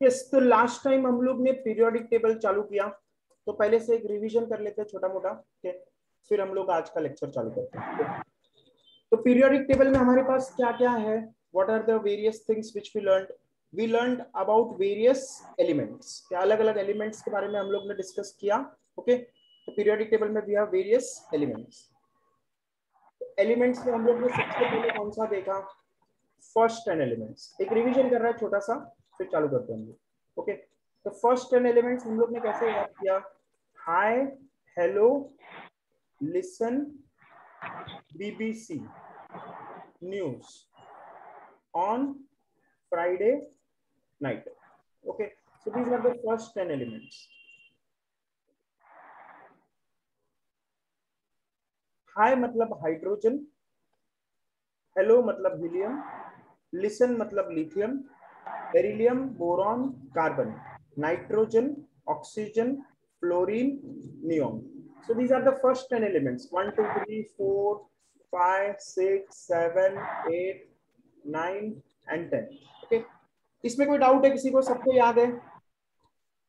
Yes, तो last time हम लोग ने पीरियोडिक टेबल चालू किया, तो पहले से एक रिवीजन कर लेते हैं छोटा मोटा, ठीक है, फिर हम लोग आज का लेक्चर चालू करते हैं। तो पीरियोडिक टेबल में हमारे पास क्या क्या है, what are the various things which we learned about various elements, क्या अलग अलग एलिमेंट्स के बारे में हम लोग ने डिस्कस किया। ओके, तो पीरियोडिक टेबल में we have various elements. Elements में हम लोग ने सबसे पहले कौन सा देखा, फर्स्ट 10 एलिमेंट्स। एक रिवीजन कर रहा है छोटा सा, फिर चालू करते हैं हम लोग। ओके, तो फर्स्ट 10 एलिमेंट्स हम लोग ने कैसे याद किया, hi, hello, listen, BBC news, on Friday night. Okay, so these are the first 10 elements. Hi मतलब हाइड्रोजन, हेलो मतलब हीलियम, लिसन मतलब lithium, beryllium, boron, carbon, nitrogen, oxygen, fluorine, neon. So these are the first 10 elements. 1, 2, 3, 4, 5, 6, 7, 8, 9 and 10. Okay. इसमें कोई doubt है किसी को, सबको याद है?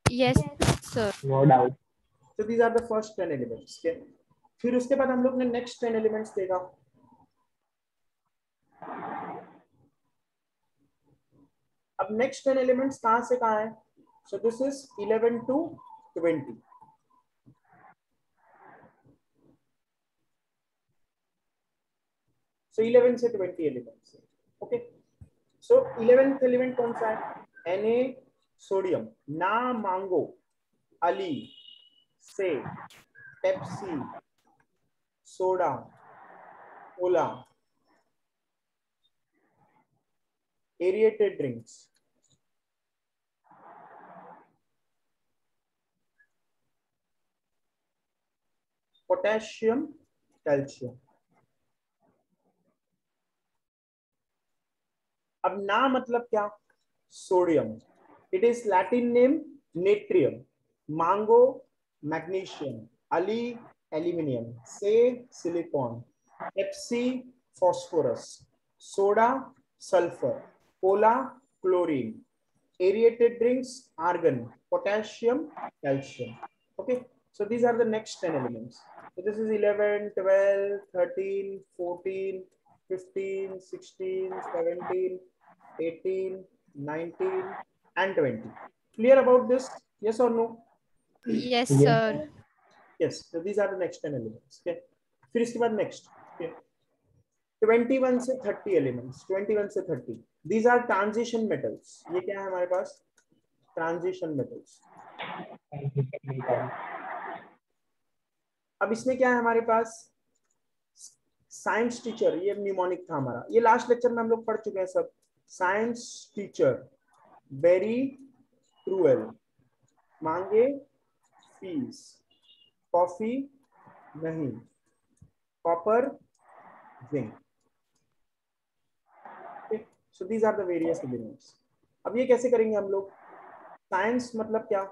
Yes, sir. No doubt. So these are the first 10 elements. Okay. फिर उसके बाद हम लोग ने नेक्स्ट 10 एलिमेंट्स देखा। अब नेक्स्ट 10 एलिमेंट्स कहां से कहां है, सो दिस इज 11 to 20। सो 11 से 20 एलिमेंट्स। ओके, सो 11th एलिमेंट कौन सा है, Na सोडियम, ना मांगो, अली, से, Pepsi, soda, Cola, aerated drinks, potassium, calcium. अब ना मतलब क्या, sodium, it is Latin name natrium, मांगो मैग्नीशियम, अली एल्यूमिनियम, से silicon, Pepsi phosphorus, soda sulphur, Cola chlorine, aerated drinks argon, potassium, calcium. Okay, so these are the next 10 elements. So this is 11, 12, 13, 14, 15, 16, 17, 18, 19 and 20. Clear about this, yes or no? Yes, Yes, sir. Yes, so these are the next 10 elements. Okay, फिर इसके बाद next, okay, 21 से 30 elements, 21 से 30, these are transition metals. ये क्या है हमारे पास, transition metals. अब इसमें क्या है हमारे पास, साइंस टीचर, ये न्यूमोनिक था हमारा, ये लास्ट लेक्चर में हम लोग पढ़ चुके हैं सब। साइंस टीचर, वेरी क्रूएल, मांगे फीस, कॉफी नहीं, copper zinc. So these are the various elements. अब ये कैसे करेंगे हम लोग, साइंस मतलब क्या,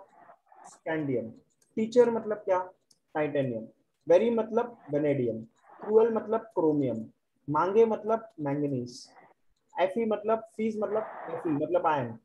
स्कैंडियम, टीचर मतलब क्या, टाइटेनियम, वेरी मतलब वेनेडियम, क्रूएल मतलब क्रोमियम, मांगे मतलब मैंगनीज, एफी मतलब फीस मतलब एफी मतलब आयन,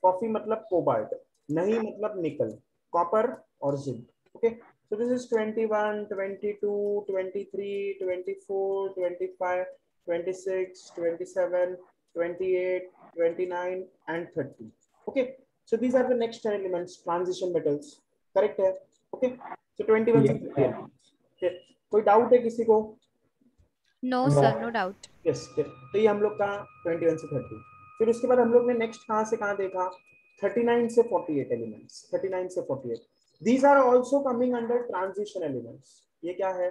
कॉफी मतलब कोबाल्ट, नहीं मतलब निकल, कॉपर और zinc. Okay, so this is 21, 22, 23, 24, 25, 26, 27, 28, 29 and 30. Okay, so these are the next 10 elements, transition metals, correct है? Okay, so 21 से 30 elements. Okay, कोई डाउट है किसी को? No, sir. No doubt. Yes, तो ये हम लोग का 21 से 30। फिर उसके बाद हम लोग ने नेक्स्ट कहां से कहां देखा, 39 से 48 एलिमेंट्स, 39 से 48, these are also coming under transition elements. ये क्या है,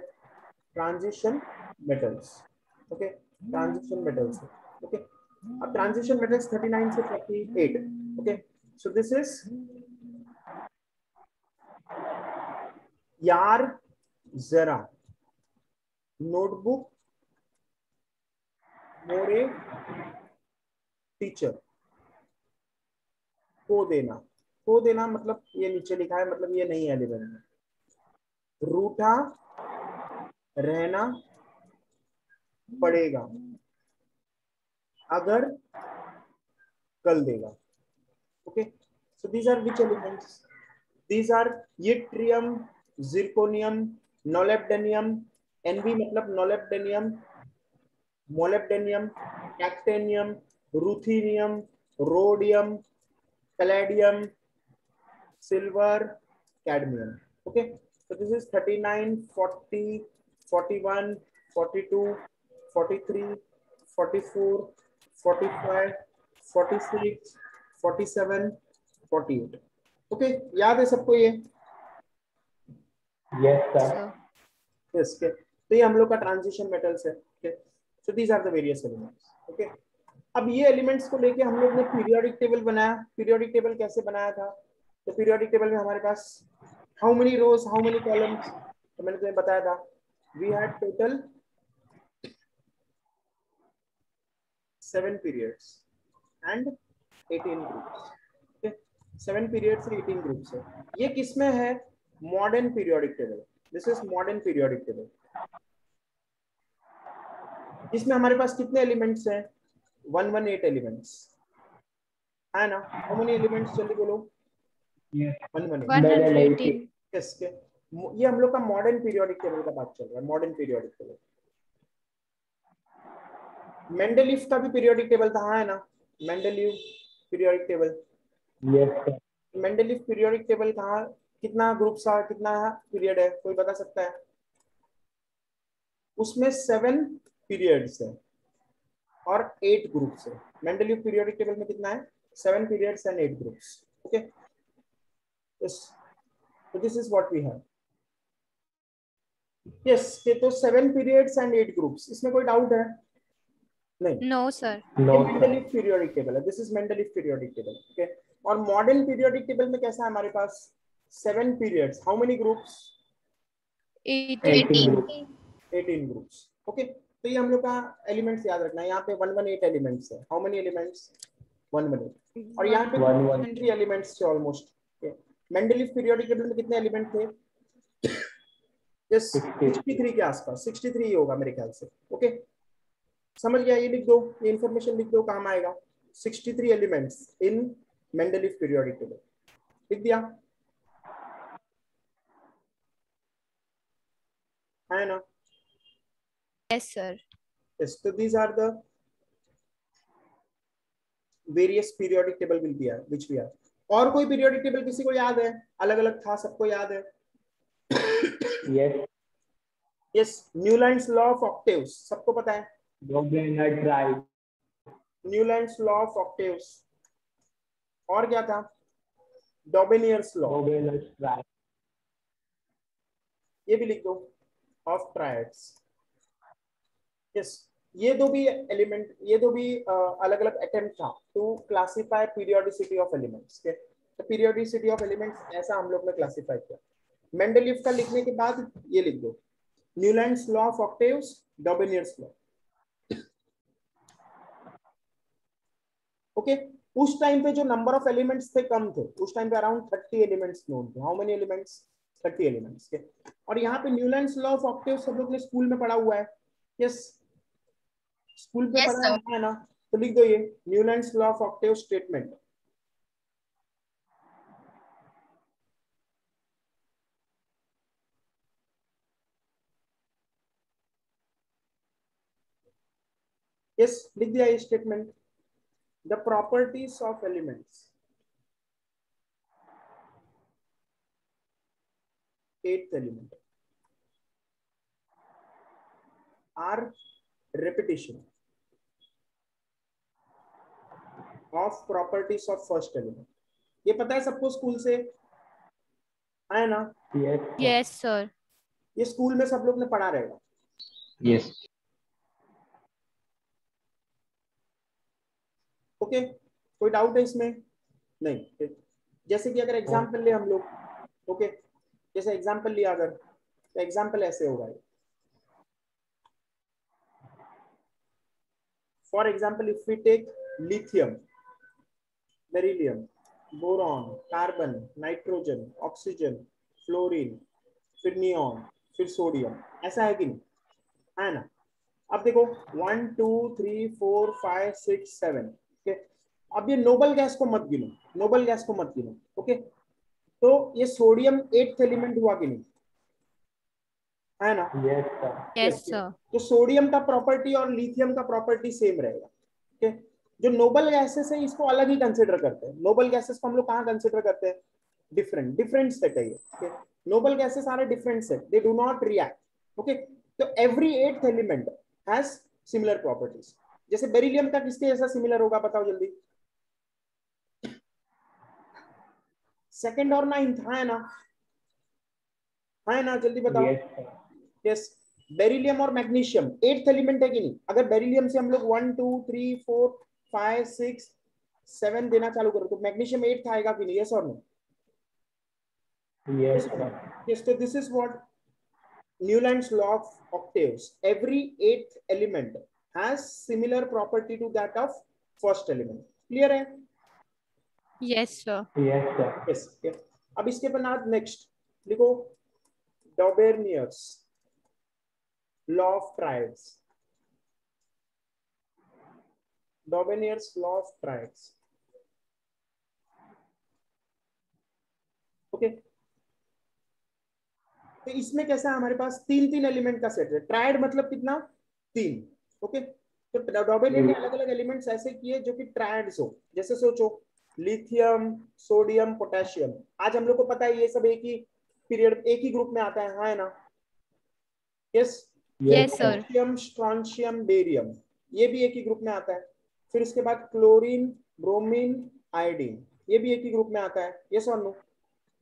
transition metals. Okay, transition metals. Okay, अब ट्रांजिशन मेटल्स 39 से 48। ओके, सो दिस इज यार, जरा, नोटबुक, मोरे, टीचर, को देना, को देना मतलब ये नीचे लिखा है, मतलब ये नहीं है एलिमेंट में, रूठा, रहना, पड़ेगा, अगर, कल देगा। Okay, So these are which elements? These are yttrium, zirconium, molybdenum. Nb मतलब molybdenum, molybdenum, actinium, ruthenium, rhodium, palladium, silver, cadmium. Okay, so this is 39, 40, 41, 42, 43, 44, 45, 46, 47, 48. Okay, याद है सबको ये? Yes, sir. Sir. यस के, तो ये हम लोग का ट्रांजिशन मेटल्स है. Okay, so these are the various elements. Okay, अब ये एलिमेंट्स को लेके हम लोग ने पीरियोडिक टेबल बनाया. पीरियोडिक टेबल कैसे बनाया था? तो पीरियोडिक टेबल में हमारे पास how many rows, how many columns, तो मैंने तुम्हें बताया था we had total 7 periods and 18 groups. Okay, 7 periods and 18 groups है. ये किसमें है? Modern periodic table. This is modern periodic table. इसमें हमारे पास कितने एलिमेंट्स हैं? 118 एलिमेंट्स है ना. हाउ मेनी एलिमेंट्स, जल्दी बोलो. Yes. 118. यस के, ये हम लोग का मॉडर्न पीरियोडिक टेबल का बात चल रहा है. Modern periodic table. मेंडलीफ का भी पीरियोडिक टेबल था, है ना. Mendeleev periodic table. Yes, sir. Mendeleev periodic table कहाँ, कितना ग्रुप था, कितना पीरियड है, कोई बता सकता है? उसमें 7 पीरियड्स है और 8 ग्रुप्स है. मेंडलीफ पीरियोडिक टेबल में कितना है? 7 periods and 8 groups. Okay, so this is what we have. yes, तो 7 पीरियड्स एंड 8 ग्रुप्स. इसमें कोई डाउट है? नहीं. No, sir. No, sir. Mendeleev periodic table है. This is Mendeleev periodic table. Okay, और मॉडर्न पीरियोडिक टेबल में कैसा है हमारे पास? 7 periods, how many groups? 18. 18 groups. Okay, तो ये हम लोग का एलिमेंट्स याद रखना है. यहाँ पे 118 एलिमेंट्स है. How many elements? 118. और यहाँ पे 1 एलिमेंट्स थे ऑलमोस्ट. मेंडलीफ पीरियोडिक टेबल में कितने एलिमेंट थे? यस, 63 के आसपास. 63 ही होगा मेरे ख्याल से. ओके, समझ गया? ये लिख दो, ये इंफॉर्मेशन लिख दो, काम आएगा. 63 elements in Mendeleev periodic table. लिख दिया है ना? Yes, sir. yes, so these are the various periodic table will be which we have. और कोई पीरियोडिक टेबल किसी को याद है? अलग अलग था, सबको याद है? Yes. Yes, Newlands law of octaves सबको पता है. Dobler tribe. Newlands law of octaves. और क्या था? डॉबेनियर्स लॉ. Dobler tribe. ये भी लिख दो, ऑफ ट्रायड्स. यस, ये दो भी एलिमेंट, ये दो भी अलग अलग अटेम्प्ट था to classify periodicity of elements. तो पीरियोडिसिटी ऑफ एलिमेंट्स ऐसा हम लोग ने क्लासिफाई किया. मेंडलीफ का लिखने के बाद ये लिख दो, Newlands law of octaves, Dobereiner's law. Okay, उस टाइम पे जो नंबर ऑफ एलिमेंट्स थे कम थे. उस टाइम पे अराउंड 30 एलिमेंट्स नोन थे. How many elements? 30 एलिमेंट्स के. और यहाँ पे न्यूलैंड्स लॉ ऑफ ऑक्टेव्स सब लोग ने स्कूल में पढ़ा हुआ है. यस, स्कूल पे Yes, पढ़ा sir. है ना. तो लिख दो ये Newlands law of octave statement. Yes, लिख दिया ये statement. The properties of elements. 8th element are repetition of properties of first element. ये पता है सबको स्कूल से, है ना? Yes. Yes, sir. ये स्कूल में सब लोग ने पढ़ा रहेगा. Yes. ओके, कोई डाउट है इसमें? नहीं. जैसे कि अगर एग्जाम्पल ले हम लोग, ओके, जैसे एग्जाम्पल लिया अगर, तो एग्जाम्पल ऐसे होगा. For example if we take lithium, beryllium, boron, carbon, nitrogen, oxygen, fluorine, फिर नियॉन, फिर सोडियम. ऐसा है कि नहीं? है ना? अब देखो 1 2 3 4 5 6 7. अब ये नोबल गैस को मत गिनो, नोबल गैस को मत गिनो, ओके। तो ये सोडियम 8th एलिमेंट हुआ कि नहीं, है ना? Yes, sir. Yes, Yes, sir. तो सोडियम का प्रॉपर्टी और लिथियम का प्रॉपर्टी सेम रहेगा, ओके। जो नोबल गैसेस है इसको अलग ही कंसिडर करते हैं। नोबल गैसेस को हम लोग कहाँ कंसिडर करते हैं? डिफरेंट डिफरेंट सेट है ये, okay. Noble gases are different set, they do not react, okay. तो every 8th element has similar properties. जैसे बेरिलियम का किसके जैसा सिमिलर होगा, बताओ जल्दी। सेकंड और 9th, है ना? है ना? जल्दी बताओ। Yes, sir. यस, बेरिलियम और मैग्नीशियम 8th एलिमेंट है कि नहीं? अगर बेरिलियम से हम लोग 1 2 3 4 5 6 7 देना चालू करो तो मैग्नीशियम 8th आएगा कि नहीं? यस और no? Yes, Yes or sir. no? Yes, so this is what Newland's law of octaves. Every 8th element has similar property to that of first element. Clear है? Yes, sir. Yes, sir. Yes. Okay. अब इसके बाद next लिखो, Dobereiner's law of triads. Dobereiner's law of triads, okay. तो इसमें कैसा है, हमारे पास 3 एलिमेंट का सेट है। ट्राइड मतलब कितना? 3, ओके। तो डॉबेनियर ने अलग अलग एलिमेंट्स ऐसे किए जो कि ट्राइड्स हो। जैसे सोचो, लिथियम, सोडियम, पोटेशियम। आज हम लोग को पता है ये सब एक ही पीरियड, एक ही ग्रुप में आता है ना? Yes. Yes, sir. Potassium, strontium, barium, ये भी एक ही ग्रुप में आता है। फिर उसके बाद क्लोरीन, ब्रोमीन, आयोडीन, ये भी एक ही ग्रुप में आता है। यस और no?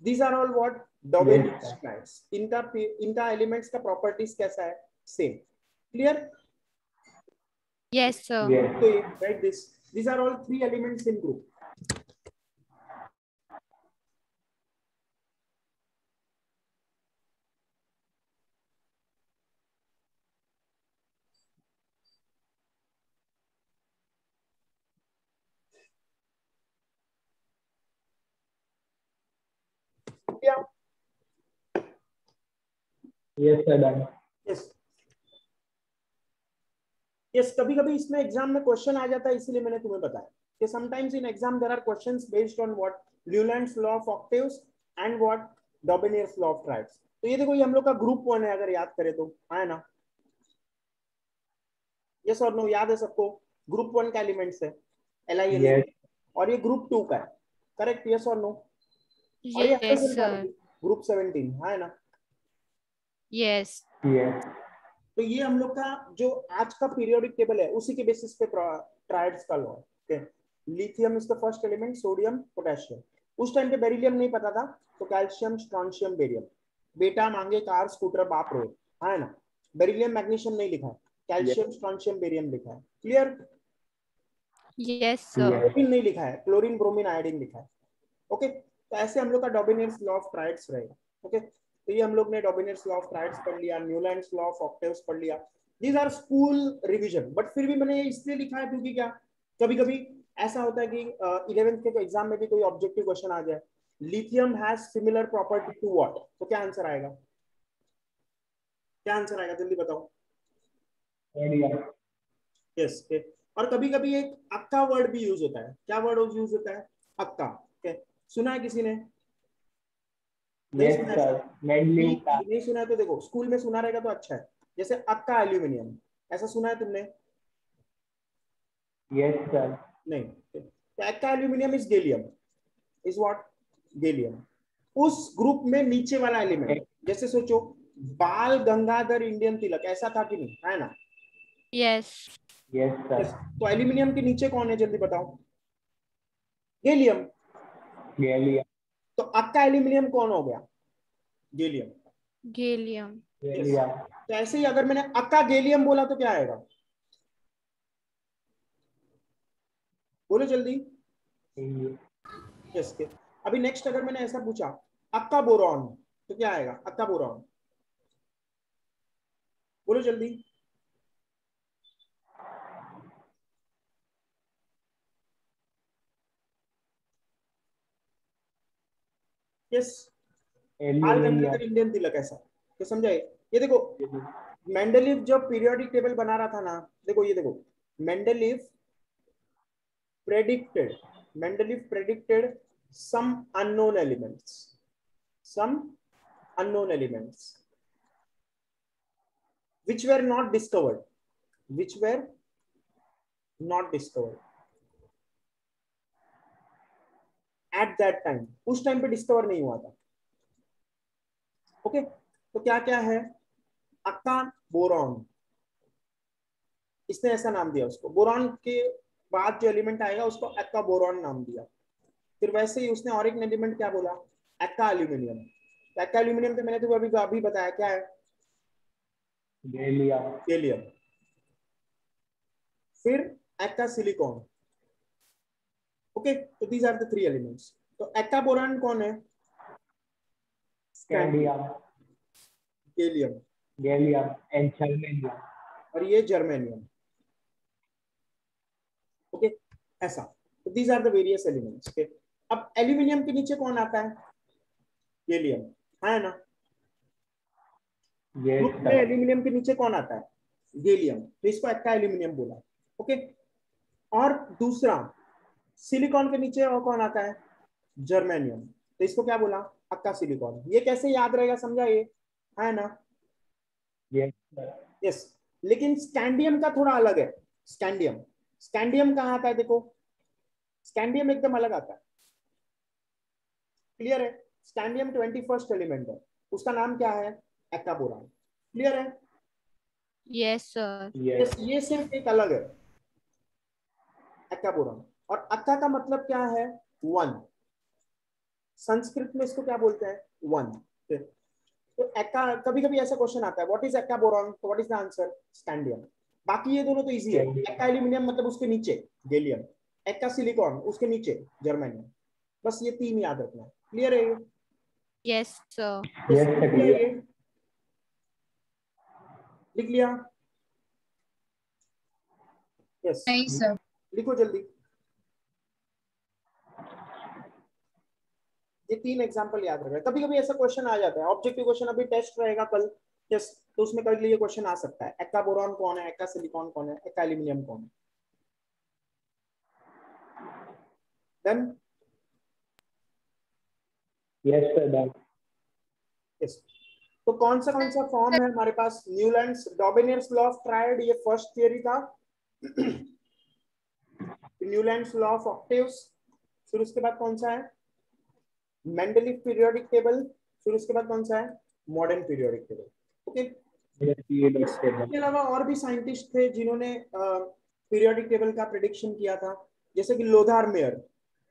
These are all what Dobel's Yes, triads. इनका एलिमेंट्स का प्रॉपर्टीज कैसा है? Same. Clear? Yes, sir. yes. तो ये right this, these are all 3 elements in group. क्या? Yes, sir, done. Yes yes, कभी कभी इसमें एग्जाम में क्वेश्चन आ जाता है, इसीलिए मैंने तुम्हें बताया कि sometimes in exam there are questions based on what Newlands law of octaves and what Dobereiner's law of triads. तो ये देखो, ये हम लोग का ग्रुप 1 है, अगर याद करें तो, है ना? यस और नो? याद है सबको? ग्रुप 1 का एलिमेंट्स है LINA, Yes, और ये ग्रुप 2 का है, करेक्ट? यस और नो? और ये Yes, हाइड्रोजन का sir. भी ग्रुप 17, है ना? Yes. yes, तो ये हम लोग का जो आज का पीरियोडिक टेबल है उसी के बेसिस पे ट्राइड्स का लॉ है। Lithium is the first element, sodium, potassium. उस टाइम पे बेरिलियम नहीं पता था, तो कैल्शियम, स्ट्रॉन्शियम, बेरियम। बेटा मांगे कार, स्कूटर, बाप रोए, है ना? बेरिलियम, मैग्नीशियम नहीं लिखा है, कैल्शियम, स्ट्रॉन्शियम, बेरियम लिखा है। Clear? Yes, sir. yes, chlorine नहीं लिखा है, क्लोरीन, ब्रोमीन, आयोडीन लिखा है, ओके। तो ऐसे हम लोग का डॉबेनियर्स लॉ ऑफ ट्राइड्स रहेगा, ओके। तो ये हम लोग ने डॉबेनियर्स लॉ ऑफ ट्राइड्स पढ़ लिया, न्यूलैंड्स लॉ ऑफ ऑक्टेव्स पढ़ लिया। These are school revision, but फिर भी मैंने ये इसलिए लिखा है क्योंकि क्या, कभी कभी ऐसा होता है कि 11th के एग्जाम में भी कोई ऑब्जेक्टिव क्वेश्चन आ जाए, lithium has similar property to what, तो क्या आंसर आएगा? क्या आंसर आएगा, जल्दी बताओ। yes, यस, और कभी कभी एक अक्का वर्ड भी यूज होता है। क्या वर्ड यूज होता है? अक्का, सुना है किसी ने? नहीं yes, सुना है sir. सर? Medley का. नहीं सुना है तो देखो, स्कूल में सुना रहेगा तो अच्छा है। जैसे अक्का एल्यूमिनियम, ऐसा सुना है तुमने? Yes, sir. नहीं। तो अक्का aluminium is gallium, is what? Gallium. उस ग्रुप में नीचे वाला एलिमेंट, जैसे सोचो बाल गंगाधर इंडियन तिलक, ऐसा था कि नहीं, है ना? Yes. Yes, sir. तो एल्यूमिनियम के नीचे कौन है, जल्दी बताओ? गैलियम। Gallium. तो अक्का एल्यूमिनियम कौन हो गया? गैलियम। Gallium. Gallium. तो ऐसे ही अगर मैंने अक्का गैलियम बोला तो क्या आएगा? बोलो जल्दी। यस। अभी नेक्स्ट अगर मैंने ऐसा पूछा अक्का बोरॉन, तो क्या आएगा? अक्का बोरॉन, बोलो जल्दी। यस, बाल Aluminium. गंगाधर इंडियन तिलक, ऐसा। तो समझाए? ये देखो, मेंडलीव जब पीरियोडिक टेबल बना रहा था ना, देखो ये देखो, Mendeleev predicted, Mendeleev predicted some unknown elements, which were not discovered, at that time. उस टाइम पे डिस्कवर नहीं हुआ था. ओके, तो क्या क्या है? अक्का बोरॉन, इसने ऐसा नाम दिया उसको. बोरॉन के बाद जो एलिमेंट आएगा उसको अक्का बोरॉन नाम दिया. फिर वैसे ही उसने और एक एलिमेंट क्या बोला? अक्का एल्यूमिनियम. अक्का एल्यूमिनियम तो मैंने तो अभी बताया क्या है? गैलियम. फिर अक्का सिलिकॉन. ओके, तो दीज आर द 3 एलिमेंट्स. तो अक्का बोरॉन कौन है? Scandium, gallium, and germanium. और ये जर्मेनियम. ओके, ऐसा. तो these are the various elements. Okay, अब एल्यूमिनियम के नीचे कौन आता है? गैलियम, है ना? ग्रुप में एल्यूमिनियम के नीचे कौन आता है? गैलियम. तो इसको अक्का एल्यूमिनियम बोला. ओके, और दूसरा सिलिकॉन के नीचे और कौन आता है? जर्मेनियम. तो इसको क्या बोला? अक्का सिलिकॉन. ये कैसे याद रहेगा, समझा ये, है ना? यस. लेकिन स्कैंडियम का थोड़ा अलग है. स्कैंडियम कहाँ आता है? देखो, स्कैंडियम एकदम अलग आता है. क्लियर है? स्कैंडियम 21st एलिमेंट है. उसका नाम क्या है? अक्का बोरॉन. क्लियर है? Yes sir. यस. ये सिर्फ एक अलग है, अक्का बोरॉन. और अक्का का मतलब क्या है? 1. संस्कृत में इसको क्या बोलते हैं? 1. तो अक्का, कभी कभी ऐसा क्वेश्चन आता है, व्हाट इज अक्का बोरॉन? तो what is the answer? Scandium. बाकी ये दोनों तो इजी है. अक्का एल्यूमिनियम मतलब उसके नीचे गैलियम, अक्का सिलिकॉन उसके नीचे जर्मेनियम. बस ये 3 याद रखना है. क्लियर है? Yes sir. लिख लिया? यस. नहीं सर. लिखो जल्दी. ये 3 एग्जांपल याद रखना. कभी कभी ऐसा क्वेश्चन आ जाता है, ऑब्जेक्टिव क्वेश्चन. अभी टेस्ट रहेगा कल. यस, तो उसमें कल ये क्वेश्चन आ सकता है, अक्का बोरॉन कौन है, अक्का सिलिकॉन कौन है, अक्का एल्यूमिनियम कौन है. डन? यस. तो कौन सा फॉर्म है हमारे पास? न्यूलैंड्स डॉबिनियर्स लॉ ऑफ ट्रायड, ये फर्स्ट थियरी था. Newlands law of octaves. फिर उसके बाद कौन सा है? Mendeleev periodic table. फिर उसके बाद कौन सा है? Modern periodic table. ओके. इसके अलावा और भी साइंटिस्ट थे जिन्होंने पीरियोडिक टेबल का प्रेडिक्शन किया था, जैसे कि Lothar mayor.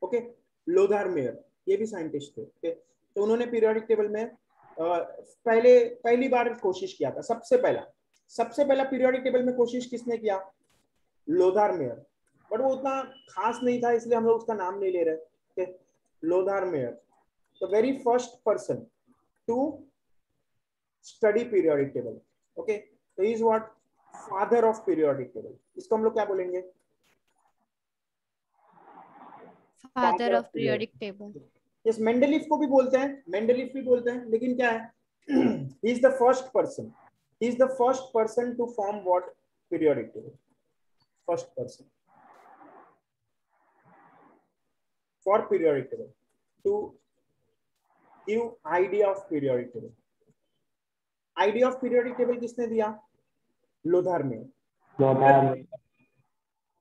Okay, Lothar mayor ये भी साइंटिस्ट थे. ओके, तो उन्होंने पीरियोडिक टेबल में पहली बार कोशिश किया था. सबसे पहला पीरियोडिक टेबल में कोशिश किसने किया? Lothar mayor. बट वो उतना खास नहीं था, इसलिए हम लोग उसका नाम नहीं ले रहे. Okay, Lothar mayor, the very first person to study periodic table. Okay, so he is what? Father of periodic table. इसको हम लोग क्या बोलेंगे? Father of periodic table. Yes, Mendeleev को भी बोलते हैं, लेकिन क्या है? he is the first person to form what? Periodic table. First person for periodic table to give idea of periodic table. Idea of periodic table किसने दिया? Lothar में.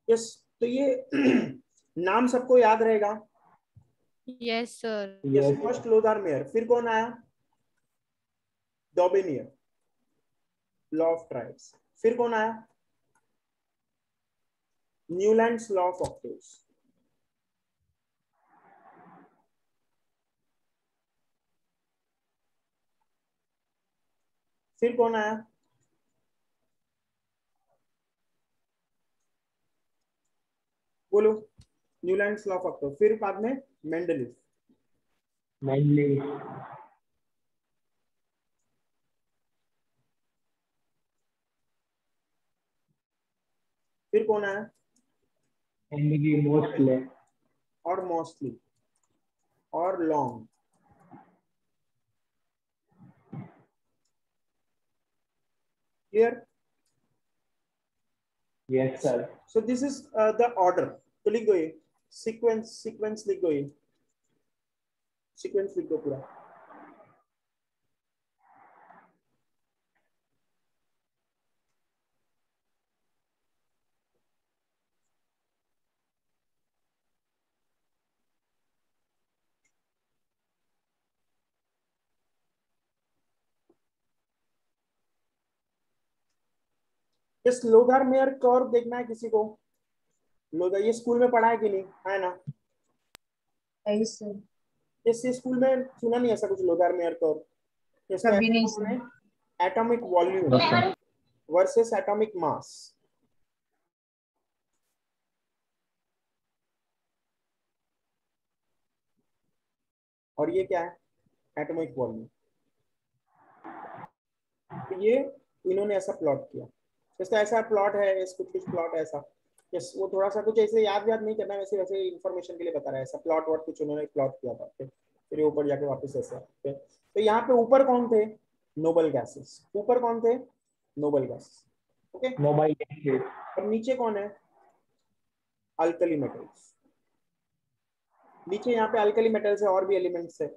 यस. तो ये नाम सबको याद रहेगा. Yes sir. Yes. First Lothar mayor. फिर कौन आया? डॉबिनियर, लॉ ऑफ ट्राइब्स. फिर कौन आया? Newlands law of octaves. फिर कौन आया? बोलो. Newlands law of octaves. फिर बाद में मेंडलीव. फिर कौन आया? और मोस्टली और long. Clear? Yes, sir. So this is the order. तो लिख दो ये. सीक्वेंस लिख दो, ये सीक्वेंस लिख दो पूरा। इस लोगार-मेयर कर्व देखना है किसी को? लोगार, ये स्कूल में पढ़ा है कि नहीं, है ना? ये स्कूल में सुना नहीं ऐसा कुछ, लोगार-मेयर कर्व? इसका कभी नहीं सुना। Atomic volume versus atomic mass. और ये क्या है? Atomic volume. तो ये इन्होंने ऐसा प्लॉट किया, इसका ऐसा प्लॉट है, इस कुछ प्लॉट है ऐसा। यस, वो थोड़ा सा कुछ ऐसे याद नहीं करना, वैसे वैसे इंफॉर्मेशन के लिए बता रहा है, ऐसा प्लॉट वर्ड कुछ उन्होंने प्लॉट किया था। फिर ऊपर जाके वापस ऐसा। तो यहाँ पे ऊपर कौन थे? Noble gases. ऊपर कौन थे? Noble gases. Okay, mobile gases. और नीचे कौन है? Alkali metals. नीचे यहाँ पे अल्कली मेटल्स है, और भी एलिमेंट्स है।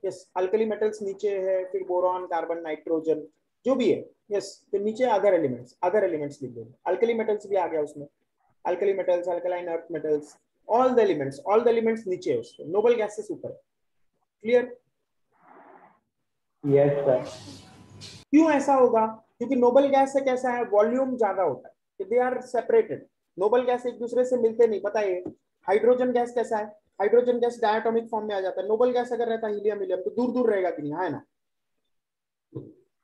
यस, अल्कली मेटल्स नीचे है, फिर बोरॉन, कार्बन, नाइट्रोजन, जो भी है। यस, फिर नीचे अदर एलिमेंट्स लिख दो। अल्कली मेटल्स भी आ गया उसमें, alkali metals, alkaline earth metals, all the elements नीचे है उसके, नोबल गैसेस ऊपर। क्लियर? Yes sir. क्यों ऐसा होगा? क्योंकि नोबल गैस से कैसा है, वॉल्यूम ज्यादा होता है, they are separated. Noble gas एक दूसरे से मिलते नहीं, बताइए। हाइड्रोजन गैस कैसा है? हाइड्रोजन गैस डायटोमिक फॉर्म में आ जाता है। नोबल गैस अगर रहता है हीलियम हीलियम, तो दूर दूर रहेगा कि नहीं, है ना?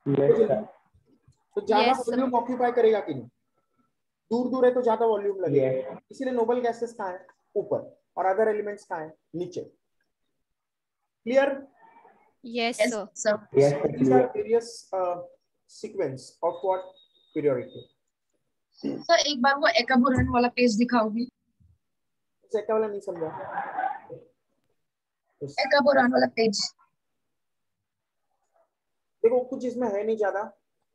Yes sir. तो ज्यादा Yes, sir. वॉल्यूम ऑक्यूपाई करेगा कि नहीं? दूर दूर है तो ज्यादा वॉल्यूम लगेगा। यस। इसीलिए नोबल गैसेस कहाँ है? ऊपर, और अदर एलिमेंट्स कहाँ है? नीचे। Clear? Yes, Yes, sir. sir. Yes So sir, these are clear. various sequence of what? Periodic table. Sir एक बार वो एकाबोरान वाला पेज दिखाओगे? सेका वाला नहीं समझा। Yes. एकाबोरान वाला पेज। देखो कुछ इसमें है नहीं ज्यादा।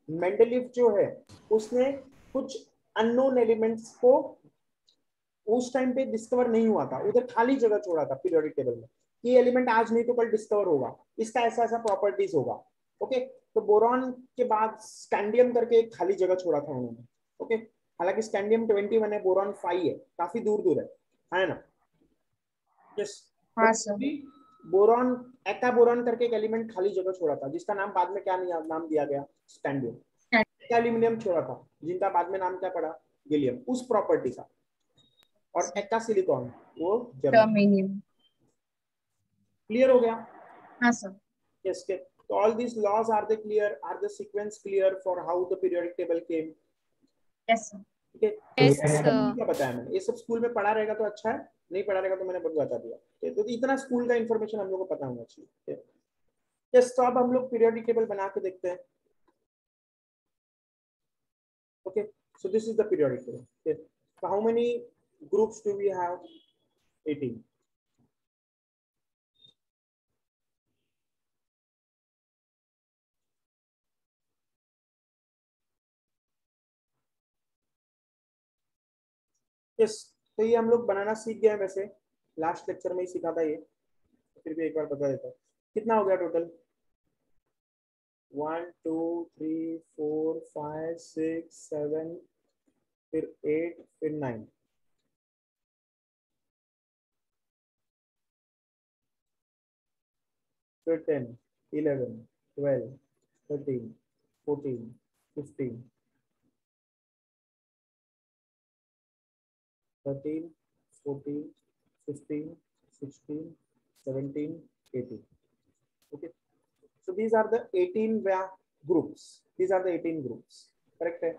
मेंडलीव जो है उसने कुछ अननोन एलिमेंट्स को उस टाइम पे डिस्कवर नहीं हुआ था, उधर खाली जगह छोड़ा था पीरियोडिक टेबल में। ये एलिमेंट आज नहीं तो कल डिस्कवर होगा, इसका ऐसा ऐसा प्रॉपर्टीज होगा। ओके, तो बोरॉन के बाद स्कैंडियम करके एक खाली जगह छोड़ा था उन्होंने। ओके, हालांकि स्कैंडियम 21 है, बोरॉन 5 है, काफी दूर दूर है ना? यस। हाँ सर। बोरॉन, एका बोरॉन करके एक एलिमेंट खाली जगह छोड़ा था, जिसका नाम बाद में क्या नाम दिया गया? स्कैंडियम। एल्यूमिनियम छोड़ा था, जिनका बाद में नाम क्या पड़ा? गैलियम, उस प्रॉपर्टी का। और एक्का सिलिकॉन, वो जर्मन। जर्मेनियम। क्लियर हो गया? हाँ सर। यस के, तो all these laws are they clear? Are the sequence clear for how the periodic table came? Yes sir. ठीक है, Yes, स्कूल sir. का बताया मैंने, ये सब स्कूल में पढ़ा रहेगा तो अच्छा है, नहीं पढ़ा रहेगा तो मैंने बता दिया। ठीक है, तो इतना स्कूल का इन्फॉर्मेशन हम लोग को पता होना चाहिए। यस, तो अब हम लोग पीरियोडिक टेबल बना के देखते हैं। Okay, so this is the periodic table. Okay, so how many groups do we have? 18. Yes, तो ये हम लोग बनाना सीख गए हैं, वैसे लास्ट लेक्चर में ही सीखा था ये, फिर भी एक बार बता देता हूँ। कितना हो गया टोटल? 1 2 3 4 5 6 7, फिर 8, फिर 9, फिर 10, 11, 12, 13, 14, 15, 13, 14, 15, 16, 17, 18. Okay, so these are the 18 groups. These are the 18 groups. Correct है?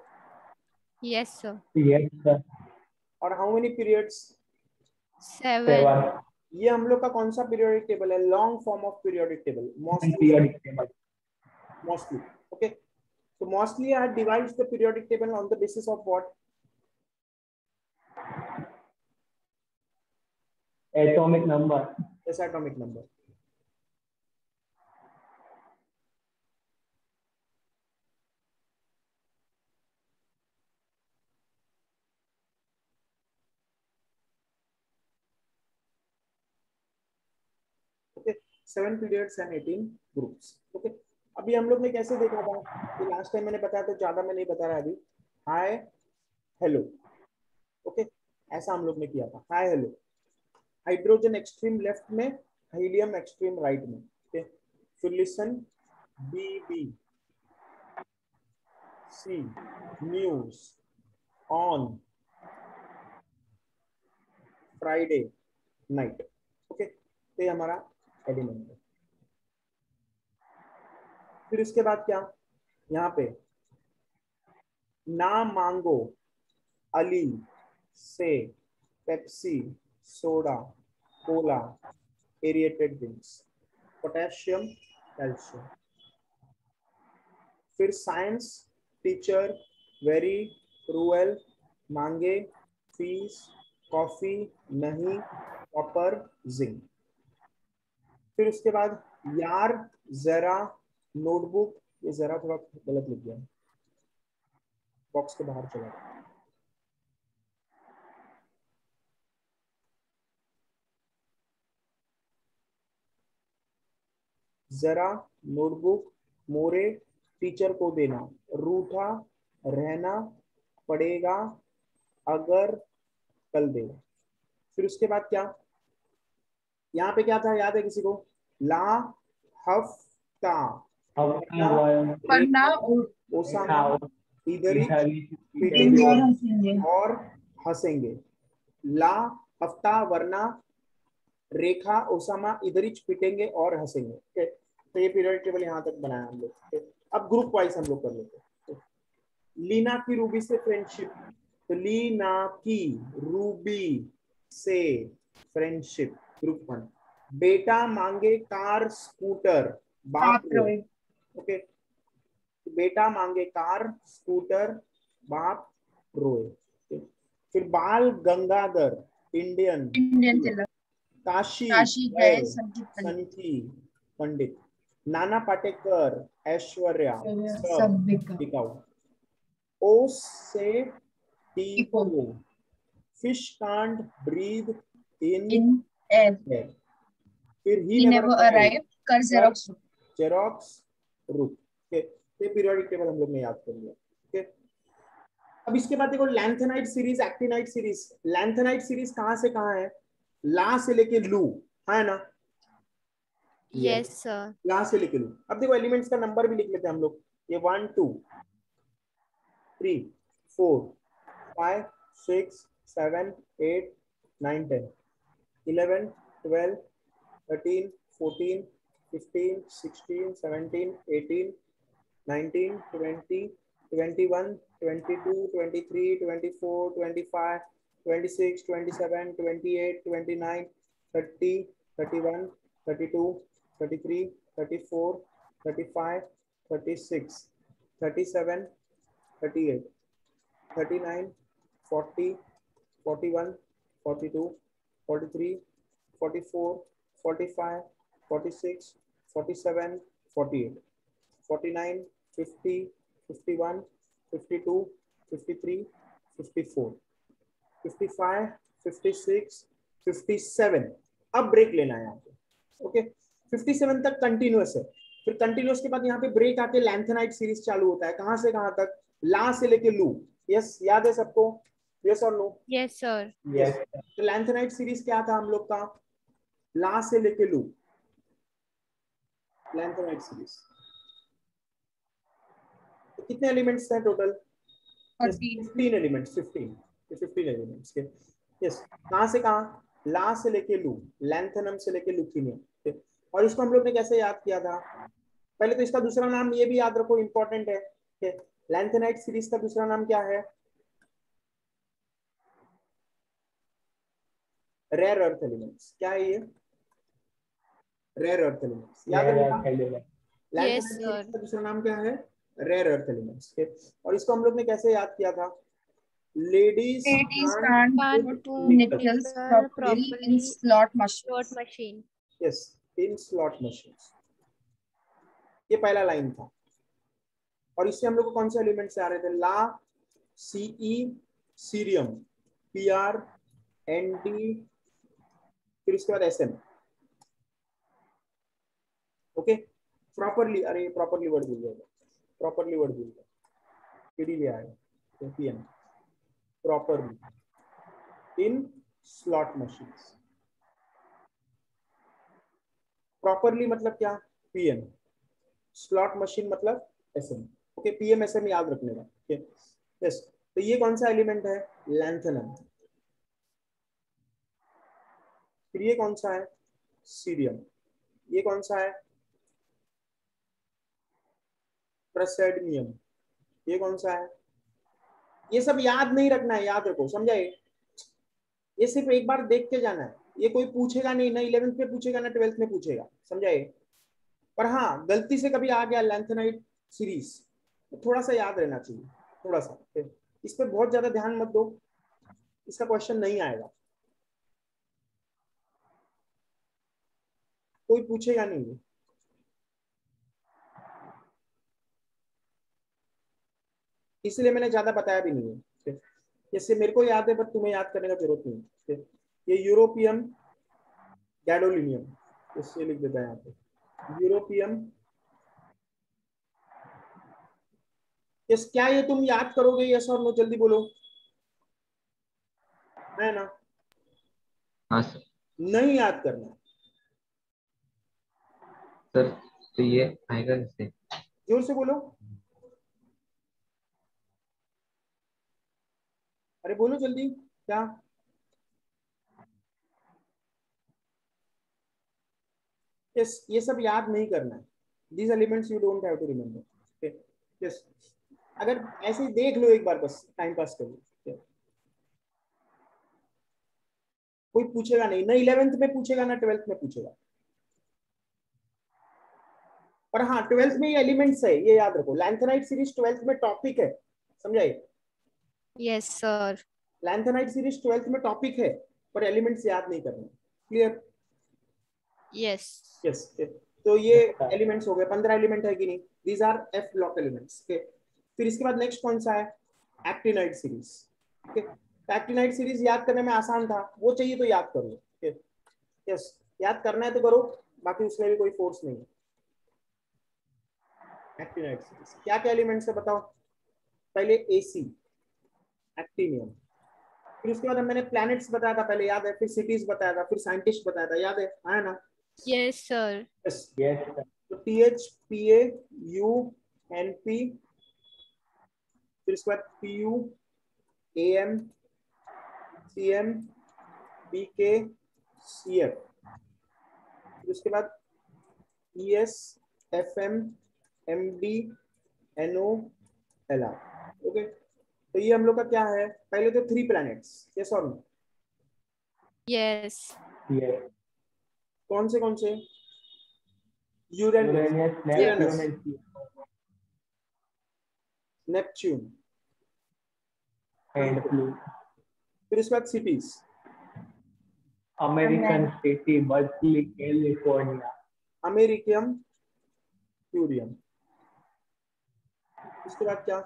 Yes, sir. Yes sir. और how many periods? 7. 7। ये हम लोग का कौन सा पीरियोडिक टेबल है? Long form of periodic table, periodic table. mostly. Okay, so mostly I divide the periodic table on the basis of what? Atomic number. Yes, atomic number. 7 periods and 18 groups. Okay, अभी हम लोग ने कैसे देखा था कि last time मैंने बताया तो ज्यादा मैं नहीं बता रहा अभी। हाय हेलो, ओके, ऐसा हम लोग ने किया था, hi hello. Hydrogen extreme left में, हीलियम एक्सट्रीम राइट में। ओके, फिर listen, B B, C, news, on, Friday, night. Okay, तो ये हमारा एलिमेंट है। फिर उसके बाद क्या, यहाँ पे ना मांगो, अली, से, Pepsi, soda, Cola, aerated drinks, potassium, calcium. फिर साइंस, टीचर, वेरी, क्रूएल, मांगे, फीस, कॉफी, नहीं, कॉपर, जिंक। फिर उसके बाद यार, जरा, नोटबुक, ये जरा थोड़ा गलत लिख दिया, बॉक्स के बाहर चला गया। जरा, नोटबुक, मोरे, टीचर को देना, रूठा, रहना, पड़ेगा, अगर, कल देगा। फिर उसके बाद क्या, यहाँ पे क्या था, याद है किसी को? ला, हफ्ता, पढ़ना ओसामा, इधरी, और पीटेंगे हंसेंगे। और हंसेंगे। ला, हफ्ता, वरना, रेखा, ओसामा, इधरिच, पिटेंगे और हंसेंगे। okay? तो ये पीरियड टेबल यहाँ तक बनाया हम लोग। okay? अब ग्रुप वाइज हम लोग कर लेते हैं। लीना की रूबी से फ्रेंडशिप, तो लीना की रूबी से फ्रेंडशिप, ग्रुप 1। बेटा मांगे कार, स्कूटर, बाप रोए। ओके, बेटा मांगे कार, स्कूटर, बाप रोए। okay? फिर बाल गंगाधर, इंडियन तिलक, काशी काशी गए, गए संगीत पंडित, संची पंडित। नाना पाटेकर, ऐश्वर्या, सब बिकाऊ। ओस से टीपो, fish can't breathe in air, फिर ही he नेवर never arrived, कर जेरोक्स, जेरोक्स रूप। ये पीरियोडिक टेबल हम लोग ने याद कर लिया। ओके, अब इसके बाद देखो lanthanide series, actinide series. Lanthanide series कहां से कहां है? ला से लेके लू, है ना? Yes, sir. ला से लेके लू। अब देखो एलिमेंट्स का नंबर भी लिख लेते हैं हम लोग। ये 1 2 3 4 5 6 7 8 9 10 11 12 13 14 15 16 17 18 19 20 21 22 23 24 25 26 27 28 29 30 31 32 33 34 35 36 37 38 39 40 41 42 43 44 45 46 47 48 49 50 51 52 53 54 55 56 57। अब ब्रेक लेना है यहाँ पे। ओके, 57 तक कंटिन्यूअस है। फिर कंटिन्यूअस के बाद यहाँ पे ब्रेक आके लैंथेनाइट सीरीज चालू होता है। कहां से कहां तक? ला से लेके लू। यस, याद है सबको? यस और नो? Yes, sir. यस। तो लैंथेनाइट सीरीज क्या था हम लोग का? ला से लेके लू, लैंथेनाइट सीरीज। तो कितने एलिमेंट्स हैं टोटल? 15 एलिमेंट्स, 15 एलिमेंट्स के। यस, कहां से कहां? ला से लेके लू, लैंथेनम से लेके लुथीनियम। और इसको हम लोग ने कैसे याद किया था? पहले तो इसका दूसरा नाम ये भी याद रखो, इंपॉर्टेंट है। लैंथेनाइट सीरीज का दूसरा नाम क्या है? Rare earth elements. क्या है ये? Rare earth elements. याद रखना, Yes, लैंथेनाइट sir. सीरीज का दूसरा नाम क्या है? Rare earth elements. और इसको हम लोग ने कैसे याद किया था? Ladies can't Can't put put nickels nickel properly in properly slot slot machines. machine. yes in slot machines। ये पहला लाइन था। और इससे हम लोग को कौन से एलिमेंट से आ रहे थे? ला, सीई, सीरियम, पीआर, एनडी, फिर उसके बाद एसएम। ओके प्रॉपरली, अरे प्रॉपरली वर्ड भूल गया, प्रॉपरली वर्ड भूल गया, पीडी भी आएगा PM properly in slot machines. Properly मतलब क्या, पीएम, स्लॉट मशीन मतलब एसएम। ओके पीएम एसएम याद रखने का। यस तो ये कौन सा एलिमेंट है, लैंथेनम। फिर ये कौन सा है, सीरियम। ये कौन सा है, प्रसेडनियम। ये कौन सा है, ये सब याद नहीं रखना है, याद रखो, समझाए, ये सिर्फ एक बार देख के जाना है, ये कोई पूछेगा नहीं, ना 11th में पूछेगा ना 12th में पूछेगा, समझाए। पर हाँ गलती से कभी आ गया लैंथेनाइट सीरीज तो थोड़ा सा याद रहना चाहिए, थोड़ा सा, इस पर बहुत ज्यादा ध्यान मत दो, इसका क्वेश्चन नहीं आएगा, कोई पूछेगा नहीं। इसलिए मैंने ज्यादा बताया भी नहीं है, जैसे मेरे को याद है पर तुम्हें याद करने का जरूरत नहीं है। ये यूरोपियम गैडोलिनियम, इससे लिख देता है यहाँ पे यूरोपियम। यस क्या ये तुम याद करोगे, यस और नो, जल्दी बोलो, है ना। हाँ सर। नहीं याद करना, सर तो ये आएगा कैसे? जोर से बोलो, अरे बोलो जल्दी, क्या। यस ये सब याद नहीं करना है, these elements you don't have to remember. Yes अगर ऐसे ही देख लो एक बार बस टाइम पास कर लो, कोई पूछेगा नहीं, ना 11th में पूछेगा ना 12th में पूछेगा। पर हाँ 12th में ये एलिमेंट्स है, ये याद रखो, लैंथेनाइट सीरीज 12th में टॉपिक है, समझाइए। Yes, sir. Lanthanide series 12th में टॉपिक है, पर एलिमेंट्स याद नहीं करना, क्लियर। Yes. यस तो ये एलिमेंट्स हो गए, 15 एलिमेंट है कि नहीं, these R F block elements. फिर इसके बाद नेक्स्ट कौन सा है, एक्टिनाइट सीरीज। एक्टिनाइट सीरीज याद करने में आसान था, वो चाहिए तो याद कर लो। यस याद करना है तो करो, बाकी उसमें भी कोई फोर्स नहीं है। एक्टिनाइट सीरीज क्या क्या एलिमेंट्स है बताओ, पहले एसी एक्टिनियम, फिर उसके बाद मैंने प्लैनेट्स बताया था पहले, याद है, फिर सिटीज बताया था, फिर साइंटिस्ट बताया था, याद है ना। Yes, sir. Yes Yes, sir. तो TH PA U NP, फिर उसके बाद PU AM CM BK CF, फिर उसके बाद ES FM MD NO LR। Okay तो ये हम लोग का क्या है, पहले तो 3 प्लैनेट्स, यस और नो। Yes. Yes. कौन से, Uranus, Uranus, Uranus, Neptune, and Pluto. Neptune, And Pluto. फिर उसके बाद cities, American city, Berkeley, California. Americium europium, उसके बाद क्या,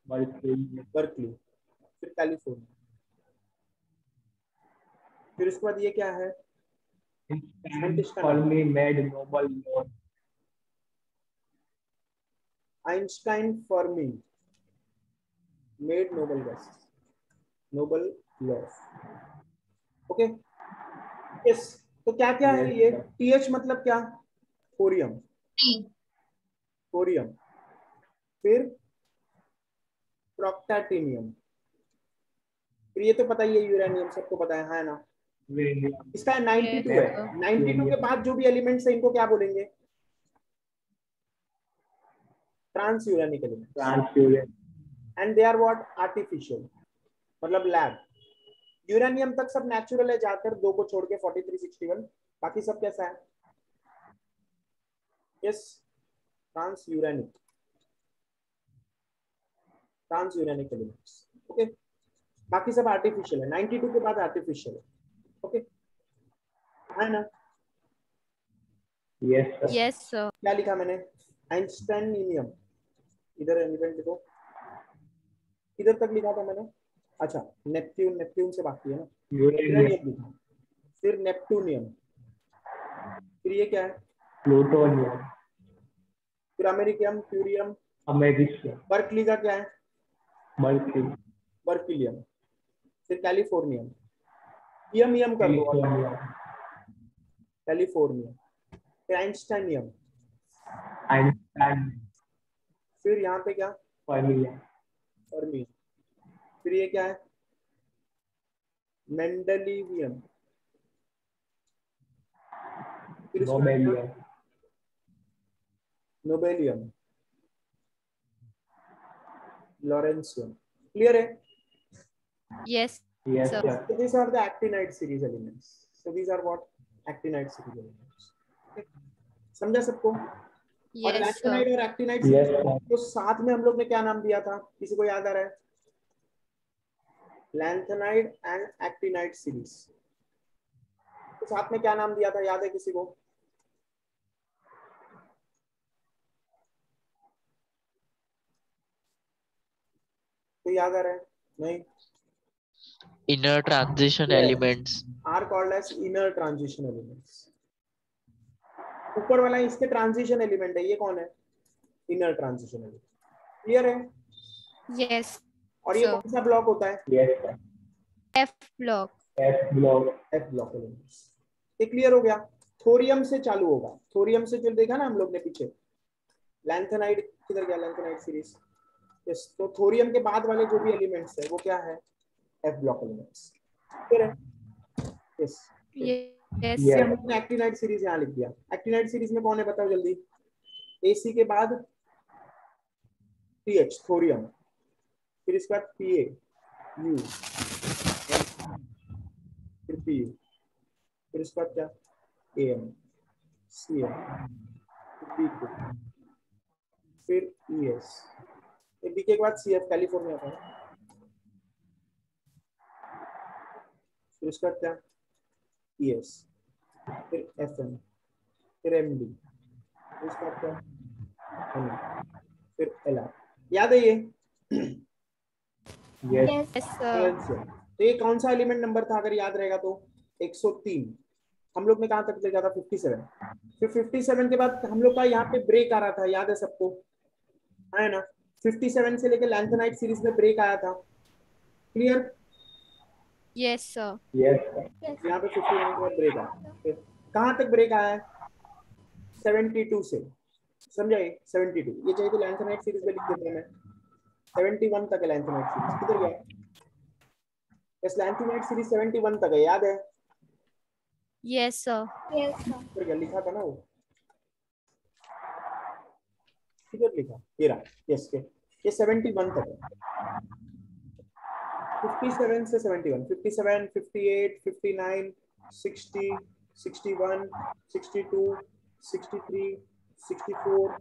Berkeley. बर्कली, फिर कैलिफोर्निया, फिर उसके बाद ये क्या है, Scientist का नाम। Fermi made Nobel law. Einstein Fermi made Nobel laws. Okay yes तो क्या क्या है Yes, ये, sir. TH मतलब क्या, कोरियम, T. कोरियम, फिर प्रोक्टाटिनियम, फिर ये तो पता ही है यूरेनियम, सबको पता है ना। Uranium. इसका 92 Yes, है, sir. 92 के बाद जो भी एलिमेंट्स है इनको क्या बोलेंगे, trans uranic element, Trans-Uranium. And they are what, artificial, मतलब लैब। यूरेनियम तक सब नेचुरल है जाकर, 2 को छोड़ के 4361, बाकी सब कैसा है, yes trans uranic elements. Okay बाकी सब आर्टिफिशियल है, 92 के बाद आर्टिफिशियल है। ओके है ना। Yes, sir. Yes, sir. क्या लिखा मैंने, आइंस्टाइनियम, इधर एलिमेंट देखो, किधर तक लिखा था मैंने, अच्छा नेपट्यून से बाकी है ना, Uranium. यूरेनियम लिखा, फिर नेपटूनियम, फिर ये क्या है, प्लूटोनियम, फिर अमेरिकियम, प्यूरियम, अमेरिशियम, बर्कली का क्या है, मर्क्यूरी, बर्किलियम, फिर कैलिफोर्नियम, यम कर दो, कैलिफोर्नियम, कैलिफोर्नियम, फिर आइंस्टाइनियम, आइंस्टाइन, फिर यहाँ पे क्या, फर्मियम, फर्मी, फिर ये क्या है, मेंडलीवियम, फिर इसका नोबेलियम, नोबेलियम, लॉरेंसियम। क्लियर है? Yes, yes sir. sir, So these are the actinide series elements. So these are what? Actinide series elements. Okay. समझा सबको? और Yes, sir. लैंथेनाइड और एक्टिनाइड yes सीरीज sir, तो साथ में हम लोग ने क्या नाम दिया था? किसी को याद आ रहा है? लैंथेनाइड एंड एक्टिनाइड सीरीज तो साथ में क्या नाम दिया था? याद है किसी को? तो याद आ रहा है? नहीं? Inner transition Yes. elements. Are called as inner transition elements. ऊपर वाला इसके ट्रांजिशन एलिमेंट है, ये कौन है? Inner transition element. क्लियर है? Yes, और ये sir. कौन सा ब्लॉक होता है? yes sir, F block. F block, F block elements. ये क्लियर हो गया? थोरियम से चालू होगा, थोरियम से जो देखा ना हम लोग ने पीछे, लैंथेनाइड किधर गया? Lanthanide series. यस, तो थोरियम के बाद वाले जो भी एलिमेंट्स है वो क्या है? F block elements. क्लियर है? यस। Yes, yes, हम लोग ने एक्टिनाइड सीरीज यहाँ लिख दिया। एक्टिनाइड सीरीज में कौन है बताओ जल्दी? एसी के बाद टीएच, थोरियम, फिर इसके बाद पीए, यू, फिर पीयू, फिर इसके बाद क्या? एएम, सीएम, बीके, फिर ईएस, बीके के बाद सीएफ, कैलिफोर्निया का, फिर इसके बाद क्या? ईएस, फिर एफएम, फिर एमडी, फिर इसके बाद क्या? एम, फिर एलआर। याद है ये? yes, yes, sir. तो ये कौन सा एलिमेंट नंबर था अगर याद रहेगा तो? 103। हम लोग ने कहां तक देखा था? 57। फिर 57 के बाद हम लोग का यहाँ पे ब्रेक आ रहा था, याद है सबको? है ना? 57 से लेकर लैंथेनाइड सीरीज में ब्रेक आया था। Clear? Yes, sir. yes sir, यहाँ पे 59 के बाद ब्रेक आया। फिर कहाँ तक ब्रेक आया है? 72 से। समझाइए? 72 ये चाहिए तो लैंथेनाइड सीरीज में लिख देते हैं। 71 तक है लैंथेनाइड सीरीज। किधर गया? इस लैंथेनाइड सीरीज 71 तक है, याद है? Yes, sir. किधर गया? लिखा था ना वो, किधर लिखा? ये रहा। यस, ये 71 तक है। 57 से 71, 57, 58, 59, 60, 61, 62, 63, 64,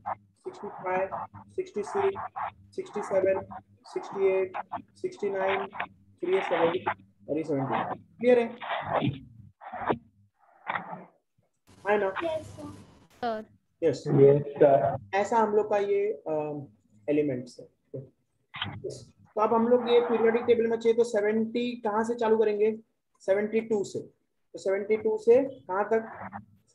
65, 66, 67, 68, 69, फिर ये 70 और ये 70। क्लियर है? है ना? Sir. यस। yes sir, ऐसा हम लोग का ये एलिमेंट्स है। तो अब हम लोग ये पीरियोडिक टेबल में चाहिए तो 70 कहाँ से चालू करेंगे? 72 से। तो 72 से कहाँ तक?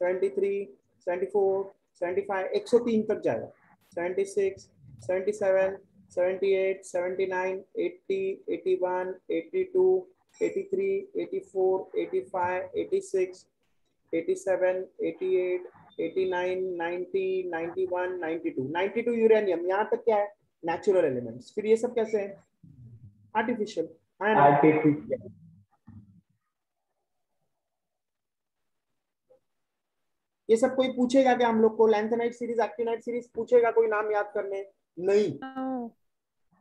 73, 74, 75, 103 तक जाएगा। 76, 77, 78, 79, 80, 81, 82, 83, 84, 85, 86, 87, 88, 89, 90, 91, 92, 92 यूरेनियम। यहाँ तक क्या है? Natural elements. फिर ये सब कैसे हैं? आर्टिफिशियल, है ना? artificial, ये सब कोई पूछेगा क्या हम लोग को? लैंथेनाइड सीरीज, एक्टिनाइड सीरीज पूछेगा कोई नाम याद करने? नहीं। No.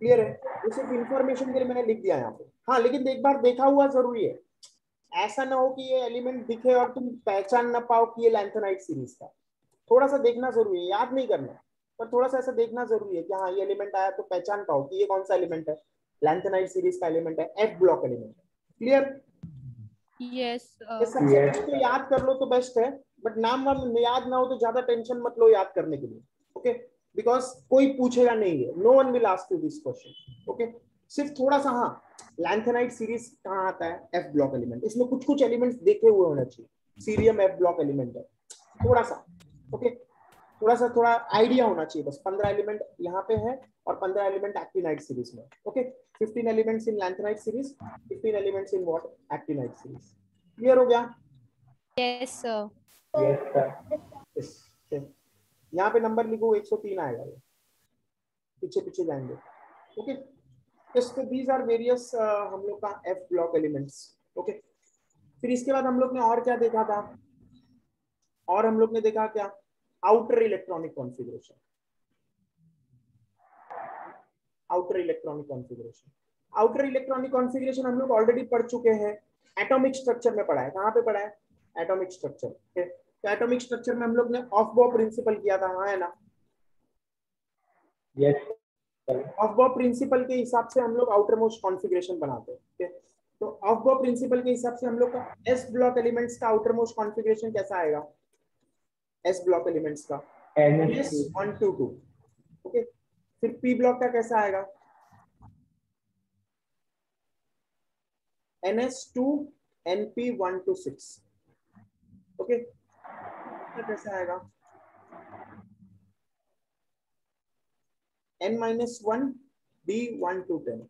क्लियर है? ये सिर्फ इंफॉर्मेशन के लिए मैंने लिख दिया यहाँ पे। हाँ, लेकिन एक बार देखा हुआ जरूरी है। ऐसा ना हो कि ये एलिमेंट दिखे और तुम पहचान ना पाओ कि ये लैंथेनाइड सीरीज का। थोड़ा सा देखना जरूरी है, याद नहीं करना, पर थोड़ा सा ऐसा देखना जरूरी है कि हाँ ये एलिमेंट आया तो पहचान पाओ कि ये कौन सा एलिमेंट है। लैंथेनाइड सीरीज का एलिमेंट है, F block element. Clear? Yes, ये सबसे Yes. पहले तो याद कर लो तो बेस्ट है, बट नाम वाम याद ना हो तो ज्यादा टेंशन मत लो याद करने के लिए। ओके? बिकॉज कोई पूछेगा नहीं है, no one will ask you this question. Okay? सिर्फ थोड़ा सा, हाँ, लैंथेनाइड सीरीज कहाँ आता है? F block element. इसमें कुछ कुछ एलिमेंट्स देखे हुए होने चाहिए। सीरियम एफ ब्लॉक एलिमेंट है। थोड़ा सा ओके, थोड़ा आइडिया होना चाहिए बस। 15 एलिमेंट यहाँ पे है और 15 एलिमेंट एक्टिनाइट सीरीज में। Okay, 15 elements in lanthanide series, 15 elements in what, actinide series. Clear हो गया? Yes, sir. Yes, sir. Yes, okay. यहाँ पे नंबर लिखो, 103 आएगा ये, पीछे पीछे जाएंगे। ओके, तो दीज आर वेरियस हम लोग का एफ ब्लॉक एलिमेंट्स। ओके, फिर इसके बाद हम लोग ने और क्या देखा था? और हम लोग ने देखा क्या? Outer electronic configuration. Outer electronic configuration, outer electronic configuration हम लोग ऑलरेडी पढ़ चुके हैं, एटॉमिक स्ट्रक्चर में पढ़ा है। कहाँ पे पढ़ा है? Atomic structure. ओके, तो एटॉमिक स्ट्रक्चर में हम लोग ने ऑफ बॉ प्रिंसिपल किया था, हाँ है ना? Yes, sir. ऑफ बॉ प्रिंसिपल के हिसाब से हम लोग आउटर मोस्ट कॉन्फ़िगरेशन बनाते हैं। ओके, तो ऑफ बॉ प्रिंसिपल के हिसाब से हम लोग का एस ब्लॉक एलिमेंट्स का आउटर मोस्ट कॉन्फ़िगरेशन कैसा आएगा? एस ब्लॉक एलिमेंट्स का NS122। ओके, फिर पी ब्लॉक का कैसा आएगा? NS2 NP126। ओके, कैसा आएगा? N-1 B1 to 10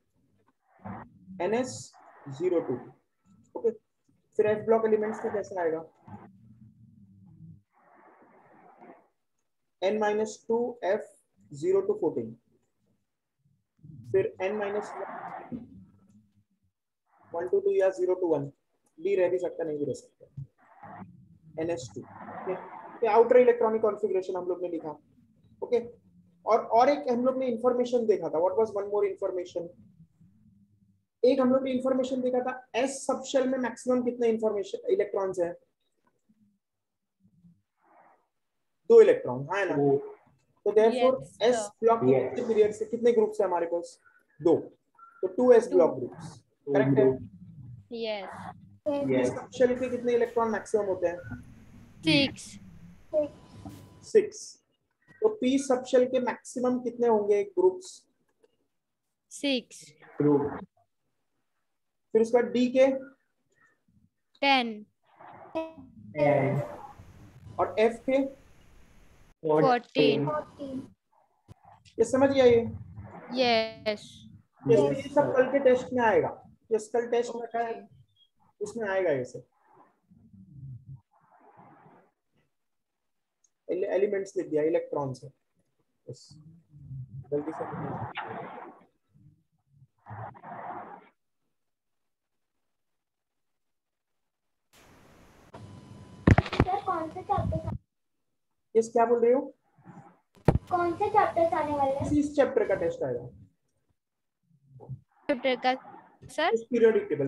NS02। Okay, फिर एफ ब्लॉक एलिमेंट्स का कैसा आएगा? N-2 F0 to 14। फिर N-1 1 to 2 या 0 to 1, D रह भी सकता, नहीं भी रह सकता। NS2। Okay, outer electronic configuration हम लोग ने लिखा। ओके, और एक हम लोग ने इंफॉर्मेशन देखा था। What was one more information? एक हम लोग ने इंफॉर्मेशन देखा था, एस सब शेल में मैक्सिमम कितने इंफॉर्मेशन इलेक्ट्रॉन्स हैं? 2 इलेक्ट्रॉन, हाँ है ना? तो therefore Yes, S sir. Block के Yes. कितने पीरियड से कितने ग्रुप्स है हमारे पास? 2, तो 2 S Two. Block groups. Correct है? Yes. Yes. सब शेल के कितने इलेक्ट्रॉन मैक्सिमम होते हैं? 6. 6। तो पी सब शेल के मैक्सिमम कितने होंगे ग्रुप्स? 6. True. फिर उसके बाद डी के 10. And और एफ के 14. ये समझ गया? Yes. ये सब कल के टेस्ट में आएगा। ये कल टेस्ट रखा है, Okay. उसमें आएगा ये सब। एलिमेंट्स लिख दिया, इलेक्ट्रॉन्स है बस, जल्दी से। कौन से चैप्टर यस, क्या बोल रहे हो? कौन से चैप्टर्स आने वाले हैं? इस चैप्टर का टेस्ट आएगा। Chapter का sir? इस पीरियोडिक टेबल।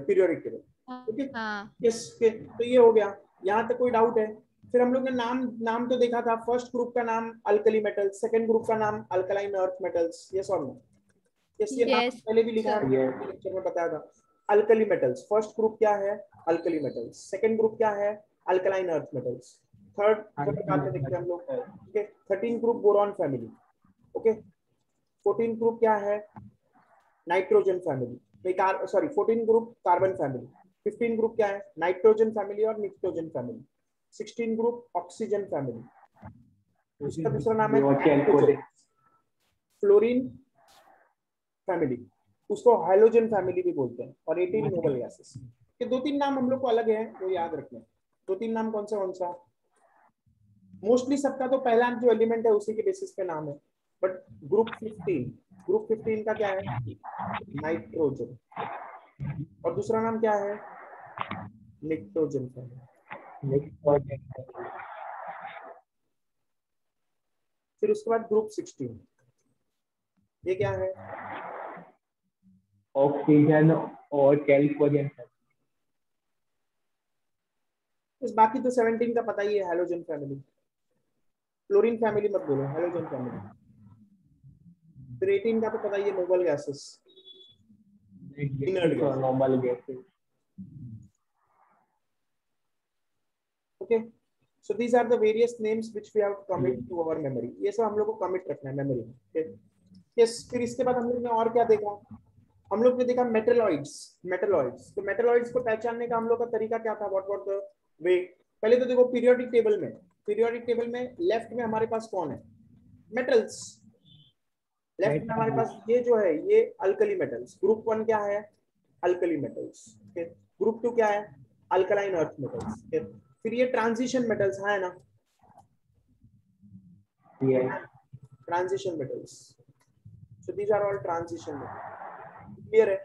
ओके, हाँ. यस, तो ये हो गया। यहाँ तक कोई डाउट है? फिर हम लोग ने नाम तो देखा था। फर्स्ट ग्रुप का नाम अल्कली मेटल्स, सेकंड ग्रुप का नाम अल्कलाइन अर्थ मेटल्स। यस और नो? यस, ये नाम Yes, पहले भी लिखा है, Yes. लेक्चर में बताया था। अल्कली मेटल्स, फर्स्ट ग्रुप क्या है? Alkali metals. सेकंड ग्रुप क्या है? Alkaline earth metals. थर्ड बाद में देखते हैं हम लोग। Okay, 13 group boron family. Okay, 14 group क्या है? Nitrogen family. 14 group carbon family. 15 group क्या है? नाइट्रोजन फैमिली और निक्टोजन फैमिली। 16 group oxygen family. उसका दूसरा नाम है फ्लोरीन फैमिली, उसको हाइड्रोजन फैमिली भी बोलते हैं। और 18 नोबल गैसेस। ये 2-3 नाम हम लोग को अलग है, वो याद रखना। 2-3 नाम कौन सा? मोस्टली सबका तो पहला जो एलिमेंट है उसी के बेसिस पे नाम है। बट ग्रुप 15 का क्या है? नाइट्रोजन। और दूसरा नाम क्या है? निक्टोजन फैमिली। फिर उसके बाद ग्रुप 16, ये क्या है? ऑक्सीजन और कैलिफोर्नियन। इस बाकी तो 17 का पता ही है, हैलोजन फैमिली। फ्लोरीन फैमिली मत बोलो, हैलोजन फैमिली। फिर 18 का तो पता ही है, noble gases. Normal gases. Okay, so these are the various names which we have commit to our memory. ये सब हम लोग को कमिट रखना है मेमोरी में। Okay, yes. फिर इसके बाद हम लोग ने और क्या देखा? हम लोग ने देखा मेटलॉइड्स। तो मेटलॉइड्स को पहचानने का हम लोग का तरीका क्या था? What the way? पहले तो देखो पीरियोडिक टेबल में पीरियोडिक टेबल में लेफ्ट में हमारे पास कौन है? मेटल्स। लेफ्ट में हमारे पास ये जो है ये अल्कली मेटल्स। ग्रुप 1 क्या है? Alkali metals. ग्रुप 2 क्या है? Alkaline earth metals. फिर ये ट्रांजिशन मेटल्स है ना, Yes. Transition metals. So these are all transition metals. Clear है?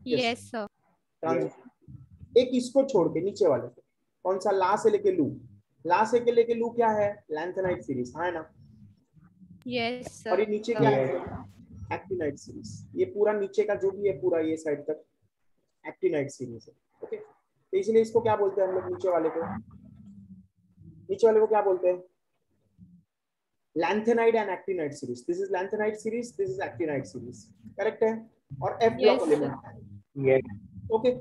Yes, sir. ट्रांजिशन। एक इसको छोड़ के नीचे वाले को, कौन सा? ला से लेके लू। ला से लेके लू क्या है? लैंथेनाइट सीरीज है ना। Yes, और ये sir. नीचे क्या है? Actinide series. ये पूरा नीचे का जो भी है पूरा ये साइड तक एक्टिनाइट सीरीज है। ओके, तो इसलिए इसको क्या बोलते हैं हम लोग? नीचे वाले को, नीचे वाले को क्या बोलते हैं? Lanthanide and actinide series. This is lanthanide series, this is actinide series. Correct है? और F block Yes, sir. Element है। Yes. ओके,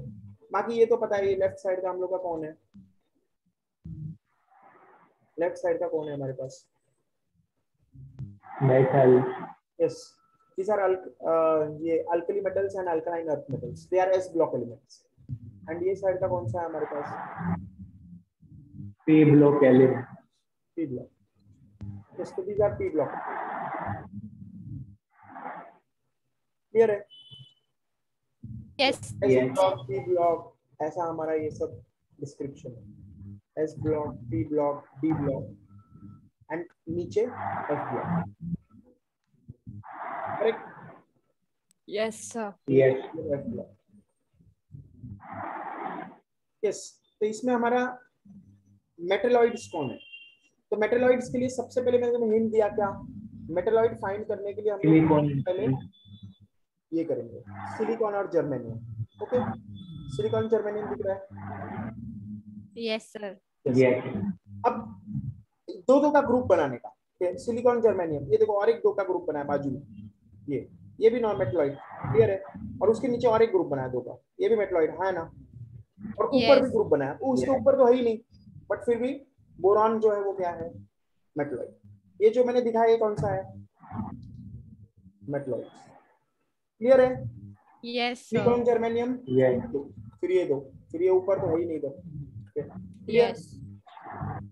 बाकी ये तो पता है। ये लेफ्ट साइड का हम लोग का कौन है? लेफ्ट साइड का कौन है हमारे पास? Metal. Yes, these are ये alkali metals and alkaline earth metals. They are S block elements. And ये साइड का कौन सा है हमारे पास? P block element. P block. Yes, so these are P block. Clear है? Yes. S Yes. block, P block, ऐसा हमारा ये सब description है। S block, P block, D block, and नीचे F block. Correct? Yes, sir. Yes. F block. Yes, तो इसमें हमारा मेटलॉइड्स कौन है? तो मेटलॉइड्स के लिए सबसे पहले मैंने तुम्हें हिंट दिया क्या? मेटलॉइड फाइंड करने के लिए हम लोग Silicon. पहले ये करेंगे, सिलिकॉन और जर्मेनियम। ओके, सिलिकॉन जर्मेनियम दिख रहा है? Yes, sir. Yes. अब दो दो का ग्रुप बनाने का, सिलिकॉन जर्मेनियम, ये देखो और एक दो का ग्रुप बना है बाजू में, ये भी नॉन मेटलॉइड। क्लियर है? और उसके नीचे और एक ग्रुप बना है दो का, ये भी मेटलॉइड है ना। और ऊपर भी Yes. ग्रुप बना है, उसके ऊपर तो है ही नहीं, बट फिर भी बोरॉन जो है वो क्या है? मेटलॉइड। ये जो मैंने दिखाया ये कौन सा है? मेटलॉइड। क्लियर है? Yes, sir. Silicon germanium, Yes. फिर ये दो, फिर ये ऊपर तो है ही नहीं दो। क्लियर? Yes.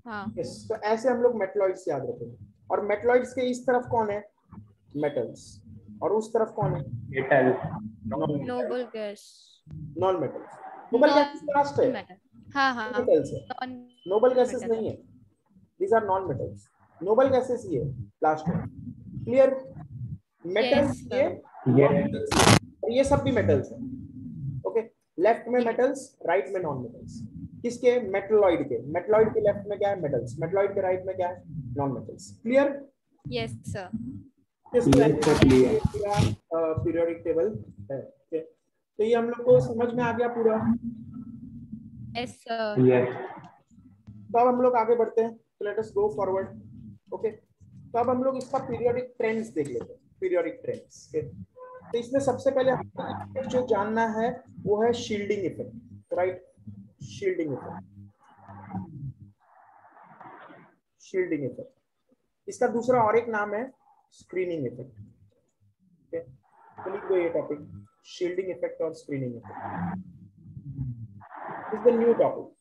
हाँ. यस, तो ऐसे हम लोग मेटलॉइड्स याद रखेंगे। और मेटलॉइड्स के इस तरफ कौन है? मेटल्स। और उस तरफ कौन है? Metal. Noble gas. Non metals. Noble gases last है, Non-metal. हाँ हाँ. मेटल्स है। Non. Noble gases metal. नहीं है, these are non metals. Noble gases ये लास्ट है। क्लियर? मेटल्स Yes, ये, Yes. और ये सब भी मेटल्स है। ओके, लेफ्ट में मेटल्स, राइट में नॉन मेटल्स। किसके? मेटलॉइड के। मेटलॉइड के लेफ्ट में क्या है? मेटल्स। मेटलॉइड के राइट में क्या है? Non metals. Clear? Yes, sir. Periodic table है। तो ये हम लोग को समझ में आ गया पूरा। Yes, sir. Yes. तो अब हम लोग आगे बढ़ते हैं। Let us go forward. Okay, तो अब हम लोग इसका पीरियोडिक ट्रेंड्स देख लेते हैं। Periodic trends. तो इसमें सबसे पहले हमको जो जानना है वो है shielding effect. Right? Shielding effect, shielding effect. इसका दूसरा और एक नाम है स्क्रीनिंग इफेक्ट। ओके, तो लिख दो ये टॉपिक, शील्डिंग इफेक्ट और screening effect is the new topic.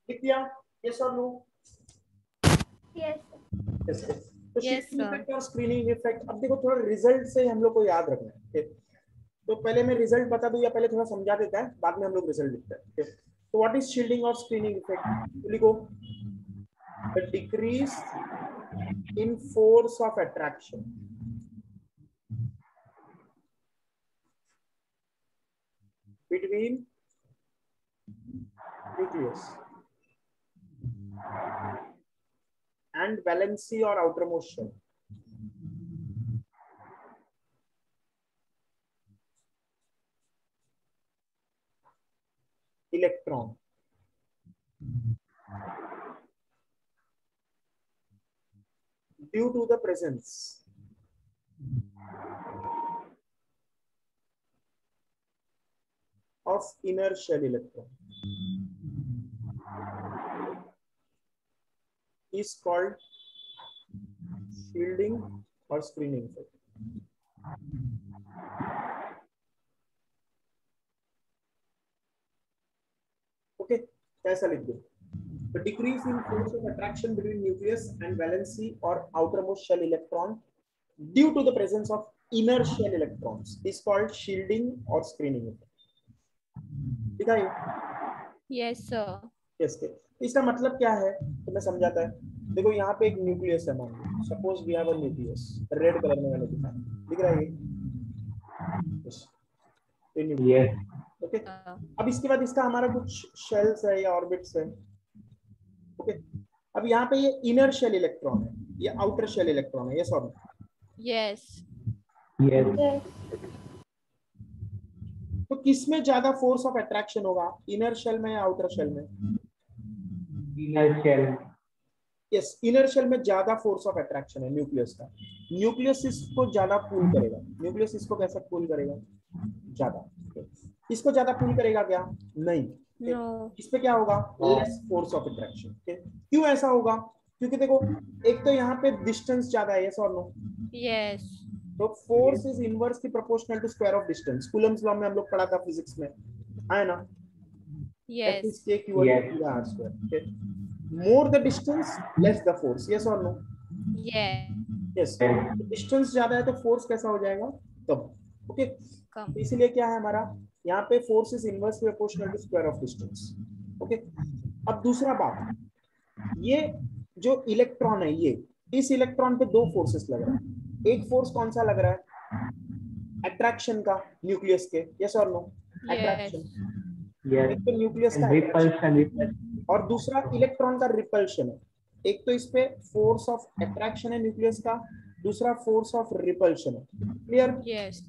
लिख दिया? यस और नो? Yes. यस। तो Yes, शील्डिंग sir. इफेक्ट और स्क्रीनिंग इफेक्ट, अब देखो थोड़ा रिजल्ट से हम लोग को याद रखना है। okay? तो पहले मैं रिजल्ट बता दूं या पहले थोड़ा समझा देता है, बाद में हम लोग रिजल्ट लिखते हैं। okay? तो व्हाट इज शील्डिंग और स्क्रीनिंग इफेक्ट? लिखो, the decrease in force of attraction between nucleus and valency or outermost shell. Electron. Due to the presence of inner shell electron is called shielding or screening effect. Okay, कैसा लिख दो? The decrease in force of attraction between nucleus and valency or outermost shell electron due to the presence of inner shell electrons is called shielding or screening effect. दिखाइए. Yes, sir. Yes, okay. इसका मतलब क्या है तो मैं समझाता है. देखो यहाँ पे एक न्यूक्लियस है, मान लो suppose we have a nucleus, red colour में मैंने दिखाया, दिख रहा है ये? Yes. ओके. अब इसके बाद इसका हमारा कुछ शेल्स है या ऑर्बिट्स है. ओके. अब यहाँ पे ये इनर शेल इलेक्ट्रॉन है, ये आउटर शेल इलेक्ट्रॉन है, यस और नो? Yes. Yes. तो किसमें ज्यादा फोर्स ऑफ अट्रैक्शन होगा, इनर शेल में या आउटर शेल में? Inner shell. Yes, inner shell में ज्यादा फोर्स ऑफ अट्रैक्शन है न्यूक्लियस का. न्यूक्लियस इसको ज्यादा पुल करेगा. न्यूक्लियस इसको कैसा पुल करेगा? ज्यादा. इसको ज्यादा पुल करेगा क्या? नहीं. No. इस पे क्या होगा? Less force of attraction. क्यों ऐसा होगा? क्योंकि देखो एक तो यहाँ पे डिस्टेंस ज्यादा है, यस और नो? Yes. तो force is inversely proportional to square of distance. Coulomb's law में हम लोग पढ़ा था फिजिक्स में, है ना? Yes. Yes. More the distance, less the force. Yes or no? Yeah. Yes. Distance ज्यादा है तो फोर्स कैसा हो जाएगा तब? ओके. Come. इसीलिए क्या है हमारा यहाँ पे force is inversely proportional to square of distance. Okay. अब दूसरा बात, ये जो इलेक्ट्रॉन है, ये इस इलेक्ट्रॉन पे दो फोर्सेस लग रहा है. एक फोर्स कौन सा लग रहा है? अट्रैक्शन का, न्यूक्लियस के. यस और नो? अट्रैक्शन. Yes. एक तो न्यूक्लियस And का repulsion. Repulsion. और दूसरा इलेक्ट्रॉन का रिपल्शन है. एक तो इस पे फोर्स ऑफ अट्रैक्शन है न्यूक्लियस का, दूसरा फोर्स ऑफ रिपल्शन है. क्लियर? Yes.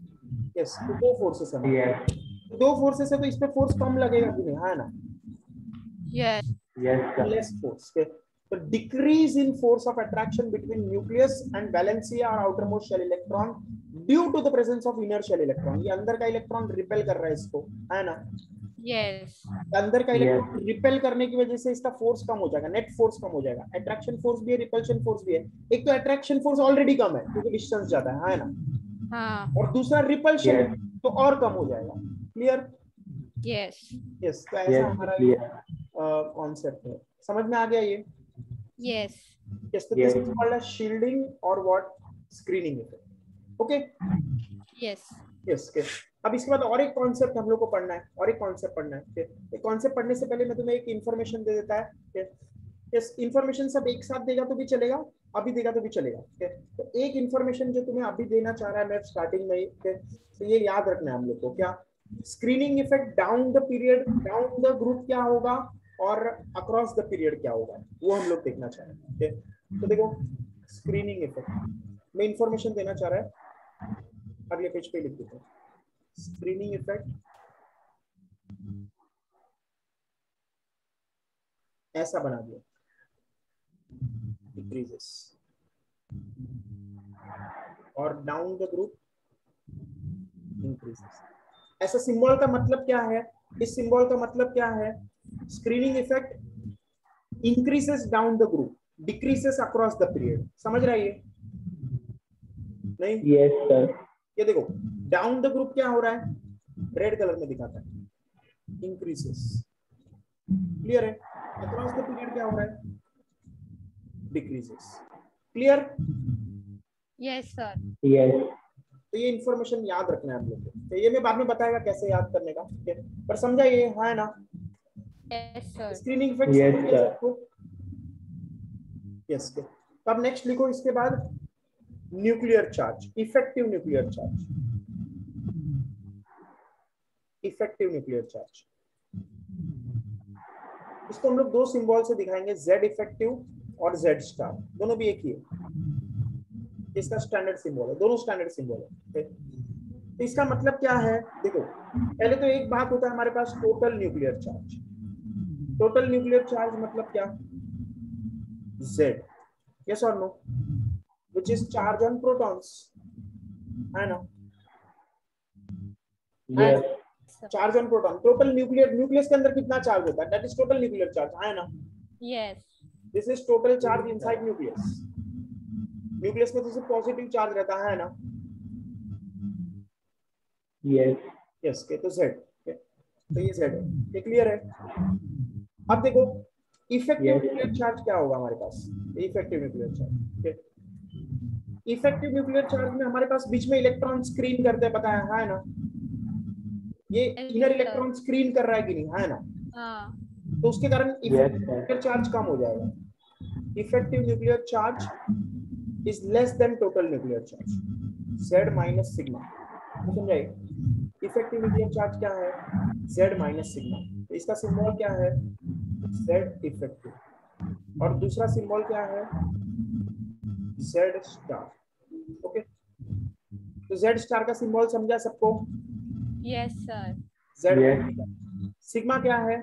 यस. तो दो फोर्सेस है. Yes. दो फोर्सेस है तो इस पे फोर्स कम लगेगा कि नहीं, है ना? Yes. Yes, sir. Less force. तो decrease in force of attraction between nucleus and valency और outermost shell electron due to the presence of inner shell electron. ये अंदर का इलेक्ट्रॉन रिपेल कर रहा है इसको, है ना? Yes. अंदर का इलेक्ट्रॉन रिपेल करने की वजह से इसका फोर्स कम हो जाएगा, नेट फोर्स कम हो जाएगा. अट्रैक्शन फोर्स भी है, रिपल्शन फोर्स भी है. एक तो अट्रैक्शन फोर्स ऑलरेडी कम है क्योंकि डिस्टेंस ज्यादा है ना? हाँ. और दूसरा रिपल्शन Yes. तो और कम हो जाएगा. क्लियर? Yes. यस. तो ऐसा Yes. हमारा Clear. कॉन्सेप्ट है. समझ में आ गया ये? Yes. यस. तो this Yes. Is called as shielding और what? Screening effect. Okay. Yes. Yes. अब इसके बाद और एक कॉन्सेप्ट हम लोग को पढ़ना है, और एक कॉन्सेप्ट पढ़ना है. एक कॉन्सेप्ट पढ़ने से पहले मैं तुम्हें एक इन्फॉर्मेशन दे देता है. यस. इन्फॉर्मेशन सब एक साथ देगा तो भी चलेगा, अभी देगा तो भी चलेगा. तो एक इन्फॉर्मेशन जो तुम्हें अभी देना चाह रहा है मैं स्टार्टिंग में ही, तो ये याद रखना है हम लोग को. क्या? Screening effect down the period, down the group क्या होगा और अक्रॉस द पीरियड क्या होगा, वो हम लोग देखना चाह रहे हैं. तो देखो स्क्रीनिंग इफेक्ट में इंफॉर्मेशन देना चाह रहा है, अगले पेज पे लिख देते हैं. स्क्रीनिंग इफेक्ट ऐसा बना दिया, डिक्रीजेस और डाउन द ग्रुप इंक्रीजेस. ऐसा सिंबल का मतलब क्या है? इस सिंबल का मतलब क्या है? Screening effect increases down the group, decreases across the period. समझ रहा है ये? नहीं? Yes, sir. ये देखो डाउन द ग्रुप क्या हो रहा है, रेड कलर में दिखाता है, इंक्रीजेस. क्लियर है? अक्रॉस द पीरियड क्या हो रहा है, decreases. Clear? Yes, sir. Yes. तो ये इंफॉर्मेशन याद रखना है हम लोग को. तो ये मैं बाद में बताएगा कैसे याद करने का, पर समझा ये, है ना? Yes, sir. Screening effect. Yes, sir. Yes. तो अब नेक्स्ट लिखो इसके बाद nuclear charge, effective nuclear charge. Effective nuclear charge इसको हम लोग दो सिंबल से दिखाएंगे, Z इफेक्टिव और Z स्टार. दोनों भी एक ही है. इसका स्टैंडर्ड सिंबल है, दोनों स्टैंडर्ड सिंबल है. तो इसका मतलब क्या है? देखो पहले तो एक बात होता है हमारे पास total nuclear charge. Total nuclear charge मतलब क्या? Z. यस और no? Which is charge on protons, है ना? Yes. sir. Charge on proton, total nucleus के अंदर कितना चार्ज होता है, that is total nuclear charge, है ना? Yes. This is total charge inside nucleus. Nucleus में तो सिर्फ पॉजिटिव चार्ज रहता है ना? Yes. यस के तो Z, तो ये Z है, ये क्लियर है? अब देखो इफेक्टिव Yes. न्यूक्लियर चार्ज क्या होगा हमारे पास, effective nuclear charge. Effective nuclear charge में हमारे पास बीच में इलेक्ट्रॉन स्क्रीन करते हैं, पता है ना? ये Yes, inner sir. Electron screen कर रहा है कि नहीं, है ना? हाँ. तो उसके कारण Yes, effective sir. Nuclear charge कम हो जाएगा। Effective nuclear charge is less than total nuclear charge, Z minus sigma. समझाइए, इफेक्टिव न्यूक्लियर चार्ज क्या है? Z minus sigma. तो इसका सिंबल क्या है? Z इफेक्टिव, और दूसरा सिंबल क्या है? Z star. ओके, तो Z स्टार का सिंबल समझा सबको? Yes, sir. Z Yes. Sigma क्या है?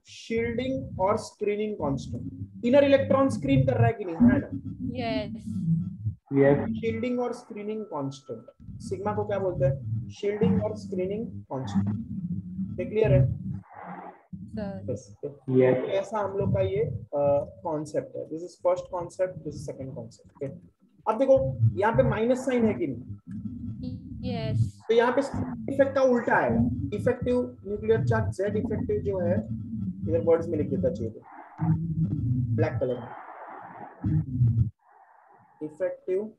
शील्डिंग और screening constant. Inner electron screen कर रहा है कि नहीं, है ना? Yes. Yes. शील्डिंग और स्क्रीनिंग कांस्टेंट, सिग्मा को क्या बोलते हैं? शील्डिंग और स्क्रीनिंग कांस्टेंट। क्लियर है? Sir. बस Yes. ऐसा हम लोग का ये कॉन्सेप्ट है। This is first concept, this is second concept. अब देखो यहाँ पे माइनस साइन है कि नहीं, Yes. तो यहाँ पे इफेक्ट का उल्टा आएगा। Effective nuclear charge Z effective जो है, इधर वर्ड्स में लिख देता चाहिए ब्लैक कलर में, इफेक्टिव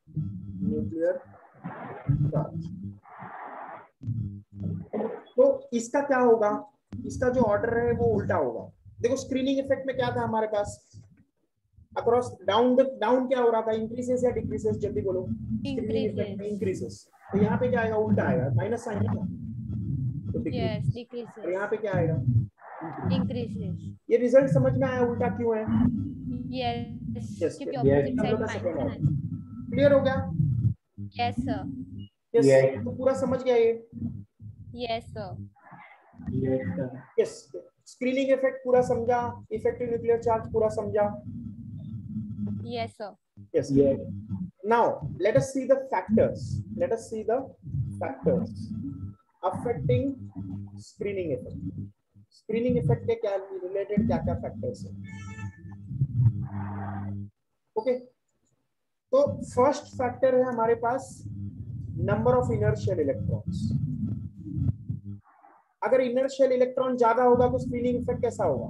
न्यूक्लियर चार्ज। तो इसका क्या होगा? इसका जो ऑर्डर है वो उल्टा होगा। देखो स्क्रीनिंग इफेक्ट में क्या था हमारे पास? अक्रॉस डाउन क्या हो रहा था? इंक्रीजेस या डिक्रीजेस? जल्दी बोलो। स्क्रीनिंग इफेक्ट में इंक्रीजेस, तो यहाँ पे क्या आएगा? उल्टा आएगा, माइनस साइन है ना, तो Yes. डिक्रीज। और Decreases. यहाँ पे क्या आएगा? Increases. ये रिजल्ट समझ में आया उल्टा क्यों है? Yes. Yes, क्योंकि yes. opposite हम side लोग का minus second है order। ना. क्लियर हो गया? Yes, sir. Yes, Yes. तो पूरा समझ गया ये? Yes, sir. Yes, sir. Yes, screening effect पूरा समझा, इफेक्टिव न्यूक्लियर चार्ज पूरा समझा। Yes, sir. Yes. Yes. Now let us see the factors. Let us see the factors affecting screening effect. Screening effect के क्या related क्या क्या factors हैं? Okay. तो फर्स्ट फैक्टर है हमारे पास नंबर ऑफ इनर्शियल इलेक्ट्रॉन्स। अगर इनर्शियल इलेक्ट्रॉन ज्यादा होगा तो स्क्रीनिंग इफेक्ट कैसा होगा?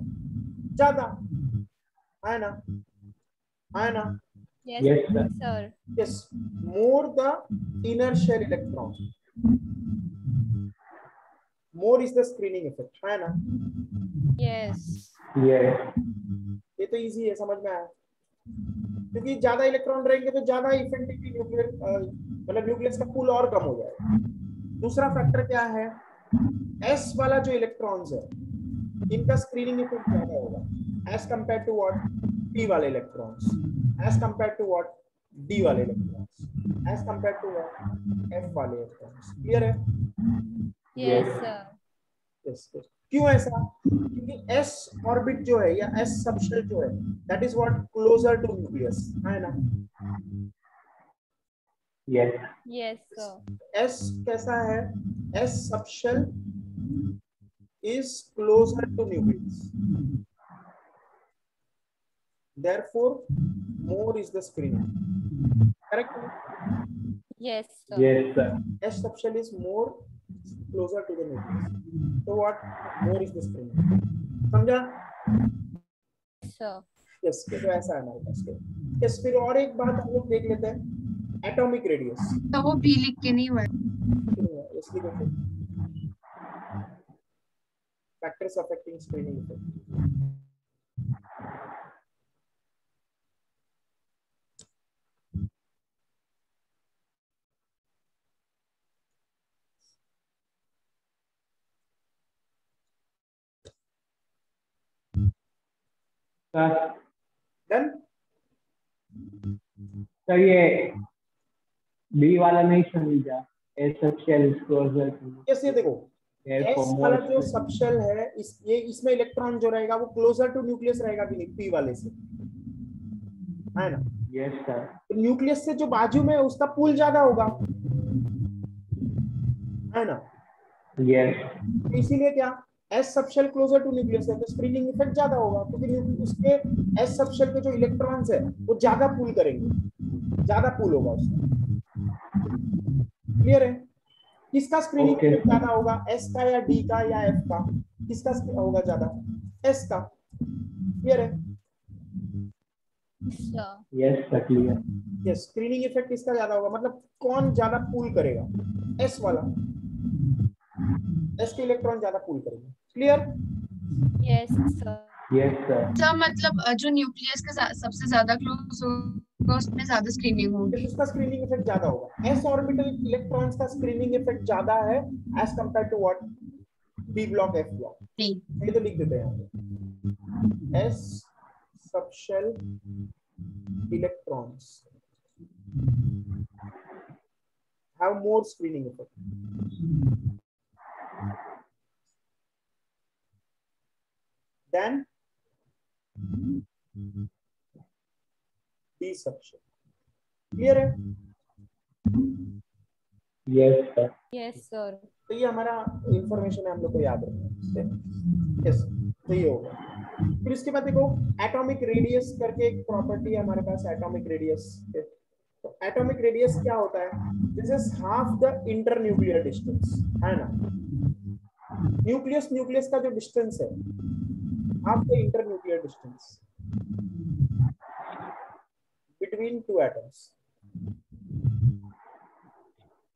ज्यादा, है ना? है ना? Yes, Yes, sir. sir. Yes, more the inertial electron, more is the screening effect, है ना? Yes. Yes. ये तो इजी है, समझ में आया। क्योंकि ज्यादा इलेक्ट्रॉन रहेंगे तो ज्यादा इफेक्टिवली न्यूक्लियर मतलब न्यूक्लियस का पुल और कम हो जाएगा। दूसरा फैक्टर क्या है? S वाला जो इलेक्ट्रॉन्स है इनका स्क्रीनिंग इफेक्ट ज्यादा होगा as compare to what? P वाले electrons, as compare to what? D वाले electrons, as compare to what? F वाले इलेक्ट्रॉन्स। क्लियर है? Yes, sir. Yes, yes. क्यों ऐसा? क्योंकि S ऑर्बिट जो है या S सबशेल जो है that is what? Closer to nucleus, है ना? Yes. Yes, sir. S कैसा है? S subshell is closer to nucleus, therefore more is the screening. Correct? Yes, sir. Yes, sir. S subshell is more closer to the nucleus, so what? More is the screening. समझा? Yes, sir. Yes, तो ऐसा है हमारे पास। Yes, फिर और एक बात हम लोग देख लेते हैं, एटॉमिक रेडियस। तो वो पी लिख के नहीं हुआ है। इसलिए देखो factors affecting screening effect. Sir, done? sir, ये B वाला नहीं समझा। S subshell is closer to yes, ये देखो therefore S more वाला जो screening. सबशेल है ये इसमें इलेक्ट्रॉन जो रहेगा वो क्लोजर टू न्यूक्लियस रहेगा कि नहीं? P वाले से, है ना? Yes, sir. तो न्यूक्लियस से जो बाजू में है उसका पुल ज्यादा होगा, है ना? yes, इसीलिए क्या S subshell closer to nucleus है तो स्क्रीनिंग इफेक्ट ज्यादा होगा क्योंकि उसके एस सबशेल के जो इलेक्ट्रॉन्स है वो ज्यादा पुल करेंगे, ज्यादा पुल होगा उसका। क्लियर है? किसका स्क्रीनिंग Okay. इफेक्ट ज्यादा होगा, एस का या डी का या एफ का? किसका होगा ज्यादा? एस का। क्लियर है? sir, yes, sir, clear. Yes, screening effect किसका ज्यादा होगा, मतलब कौन ज्यादा पुल करेगा? एस वाला, एस के इलेक्ट्रॉन ज्यादा पुल करेंगे। Clear? yes sir, Yes, sir. Sir मतलब जो न्यूक्लियस के सबसे ज्यादा क्लोज होगा उसमें ज्यादा स्क्रीनिंग होगी। उसका स्क्रीनिंग इफेक्ट ज्यादा होगा। एस ऑर्बिटल इलेक्ट्रॉन्स का स्क्रीनिंग इफेक्ट ज्यादा है as compare to what? B block, F block. ये तो लिख देते हैं यहाँ पे। S subshell electrons have more screening effect than B subshell. Clear है? Yes, sir. yes sir, तो ये हमारा इंफॉर्मेशन है, हम लोग को याद रखना है। यस, तो ये होगा। फिर इसके बाद देखो एटॉमिक रेडियस करके एक प्रॉपर्टी है हमारे पास, एटॉमिक रेडियस। तो एटॉमिक रेडियस क्या होता है? This is half the inter nuclear distance, है ना? न्यूक्लियस न्यूक्लियस का जो डिस्टेंस है, half the inter nuclear distance between two atoms,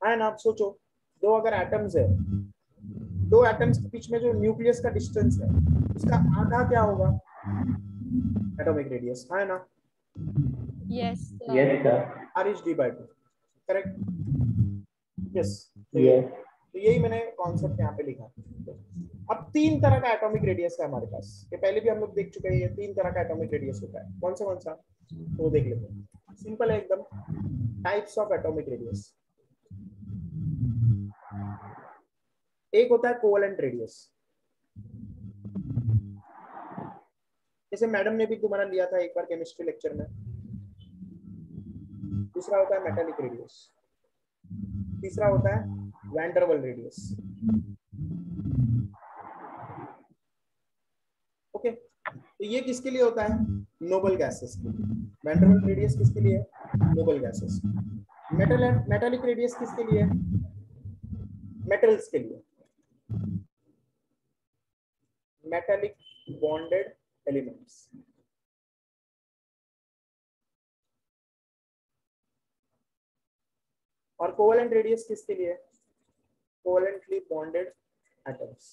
है ना? आप सोचो, दो अगर एटम्स है, दो एटम्स के बीच में जो न्यूक्लियस का डिस्टेंस है उसका आधा क्या होगा? एटॉमिक रेडियस, है ना? yes sir, Yes, sir. R/d/2, correct? Yes, Yes. तो यही मैंने कॉन्सेप्ट यहाँ पे लिखा। अब तीन तरह का एटॉमिक रेडियस है हमारे पास, ये पहले भी हम लोग देख चुके हैं। ये तीन तरह का एटॉमिक रेडियस होता है। कौन सा? तो देख लेते हैं, सिंपल है एकदम। टाइप्स ऑफ एटॉमिक रेडियस, एक होता है कोवेलेंट रेडियस, जैसे मैडम ने भी तुम्हारा लिया था एक बार केमिस्ट्री लेक्चर में। दूसरा होता है मेटालिक रेडियस, तीसरा होता है वैन डर वाल रेडियस। ओके, तो ये किसके लिए होता है? नोबल गैसेस के लिए। वैन डर वाल रेडियस किसके लिए है? Noble gases. मेटालिक रेडियस किसके लिए? मेटल्स के लिए, मेटालिक बॉन्डेड एलिमेंट्स। और कोवेलेंट रेडियस किसके लिए? कोवेलेंटली बॉन्डेड एटम्स,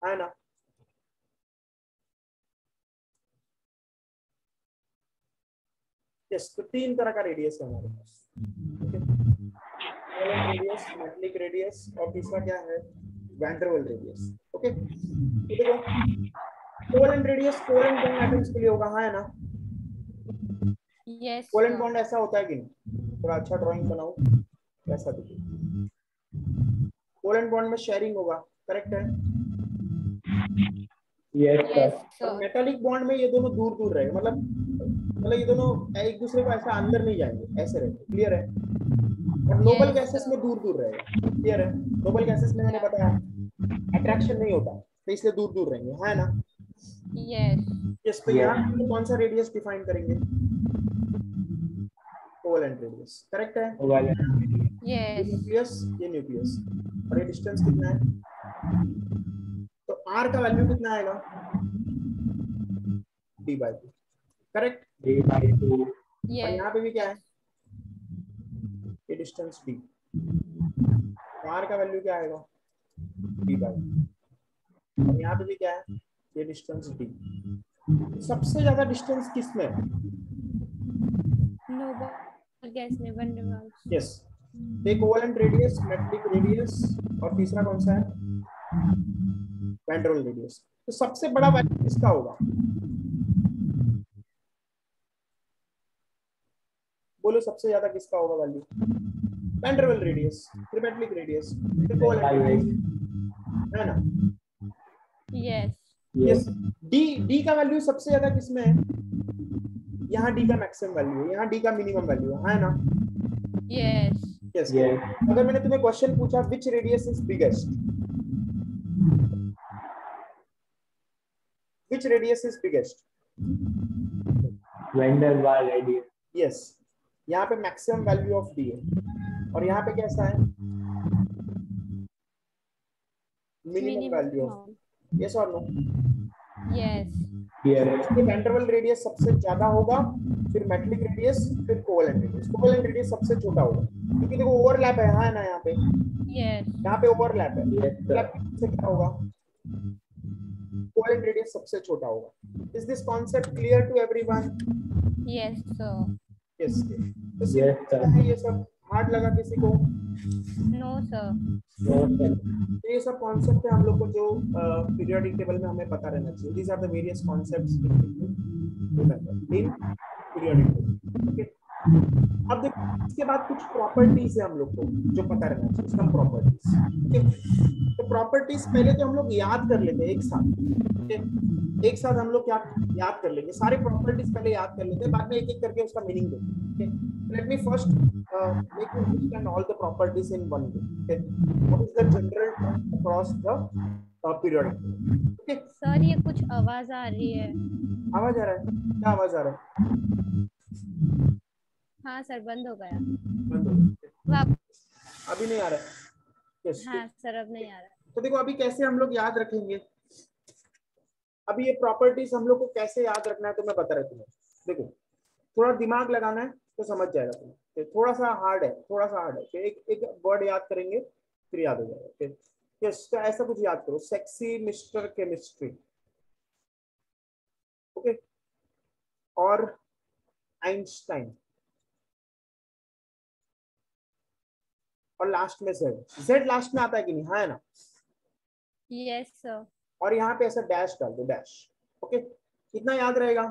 है ना? यस, तो तीन तरह का रेडियस है हमारे पास। कोवेलेंट रेडियस, मेटालिक रेडियस और तीसरा क्या है? वैन डर वाल रेडियस। ओके, तो देखो covalent radius covalent bond atoms के लिए होगा, है ना? yes कोवेलेंट sir, बॉन्ड ऐसा होता है कि नहीं? थोड़ा अच्छा ड्राइंग बनाओ, ऐसा दिखे। कोवेलेंट बॉन्ड में शेयरिंग होगा, करेक्ट है? Yes, sir. yes और sir, मेटालिक बॉन्ड में ये दोनों दूर दूर रहेंगे, मतलब ये दोनों एक दूसरे को ऐसा अंदर नहीं जाएंगे, ऐसे रहेंगे। क्लियर है? और नोबल Yes, गैसेस sir. में दूर दूर रहेगा। क्लियर है? नोबल गैसेस में मैंने बताया अट्रैक्शन नहीं होता, तो इसलिए दूर दूर रहेंगे, है ना? yes, यस, तो यहाँ पे कौन सा रेडियस डिफाइन करेंगे? कोवेलेंट रेडियस, करेक्ट है? ये yes, न्यूक्लियस, ये न्यूक्लियस, और ये डिस्टेंस कितना है? तो R का वैल्यू कितना आएगा? d/2, correct? D/2. और yes, यहाँ पे भी क्या है? ये डिस्टेंस d, तो R का वैल्यू क्या आएगा? d/2। और यहाँ पे भी क्या है? ये डिस्टेंस d। सबसे ज्यादा डिस्टेंस किसमें है? noble gas में वन डर वाल। Yes, covalent radius, metallic radius और तीसरा कौन सा है? वैन डर वाल रेडियस। तो सबसे बड़ा वैल्यू किसका होगा? बोलो सबसे ज्यादा किसका होगा वैल्यू? वैन डर वाल रेडियस, फिर मेटालिक रेडियस, फिर कोवेलेंट रेडियस, है ना? yes, यस, डी का वैल्यू सबसे ज्यादा किसमें है? यहाँ डी का मैक्सिमम वैल्यू है, यहाँ डी का मिनिमम वैल्यू है ना? yes, yes Yes. अगर मैंने तुम्हें क्वेश्चन पूछा which radius is biggest, which radius is biggest, Van der Waals radius. Yes यहाँ पे मैक्सिमम वैल्यू ऑफ डी है और यहाँ पे कैसा है मिनिमम वैल्यू ऑफ, यस और no, Yes. Here. Van der Waals radius सबसे ज्यादा होगा, फिर मेटलिक रेडियस, फिर कोवेलेंट रेडियस, कोवेलेंट रेडियस सबसे छोटा होगा क्योंकि देखो ओवरलैप है, हाँ ना, यहाँ पे Yes. यहाँ पे ओवरलैप है, Yes, sir. ओवरलैप से क्या होगा, कोवेलेंट रेडियस सबसे छोटा होगा. Is this concept clear to everyone? Yes, sir. Yes तो Yes, sir. ये सब हार्ड लगा किसी को? No, sir. No, sir. तो ये सब कॉन्सेप्ट है हम लोग को जो पीरियोडिक टेबल में हमें पता रहना चाहिए. These are the various concepts in periodic table. Okay, अब देखो इसके बाद कुछ प्रॉपर्टीज है हम लोग को जो पता रहना चाहिए, सम प्रॉपर्टीज. ओके, तो प्रॉपर्टीज पहले तो हम लोग याद कर लेते हैं एक साथ. ओके, एक साथ हम लोग क्या याद कर लेंगे, सारे प्रॉपर्टीज पहले याद कर लेते हैं, बाद में एक एक करके उसका मीनिंग देते हैं. Okay, let me first make you understand all the properties in one go. Okay, what is the general term across the periodic table? Okay, sir ये कुछ आवाज आ रही है. आवाज आ रहा है? क्या आवाज आ रहा है? हाँ सर बंद हो गया. बंद हो गया. वाप- अभी नहीं आ रहा है. Yes, हाँ सर अब नहीं आ रहा. तो देखो अभी कैसे हम लोग याद रखेंगे, अभी ये प्रॉपर्टीज हम लोग को कैसे याद रखना है तो मैं बता रहा हूँ. देखो थोड़ा दिमाग लगाना है तो समझ जाएगा तुम्हें. थोड़ा सा हार्ड है, थोड़ा सा हार्ड है. एक एक वर्ड याद करेंगे फिर याद हो जाएगा. यस, तो ऐसा कुछ याद करो, सेक्सी मिस्टर केमिस्ट्री. ओके, और आइंस्टाइन, और लास्ट में जेड. जेड लास्ट में आता है कि नहीं? हाँ है ना. Yes, sir. और यहाँ पे ऐसा डैश डाल दो, डैश. ओके, कितना याद रहेगा?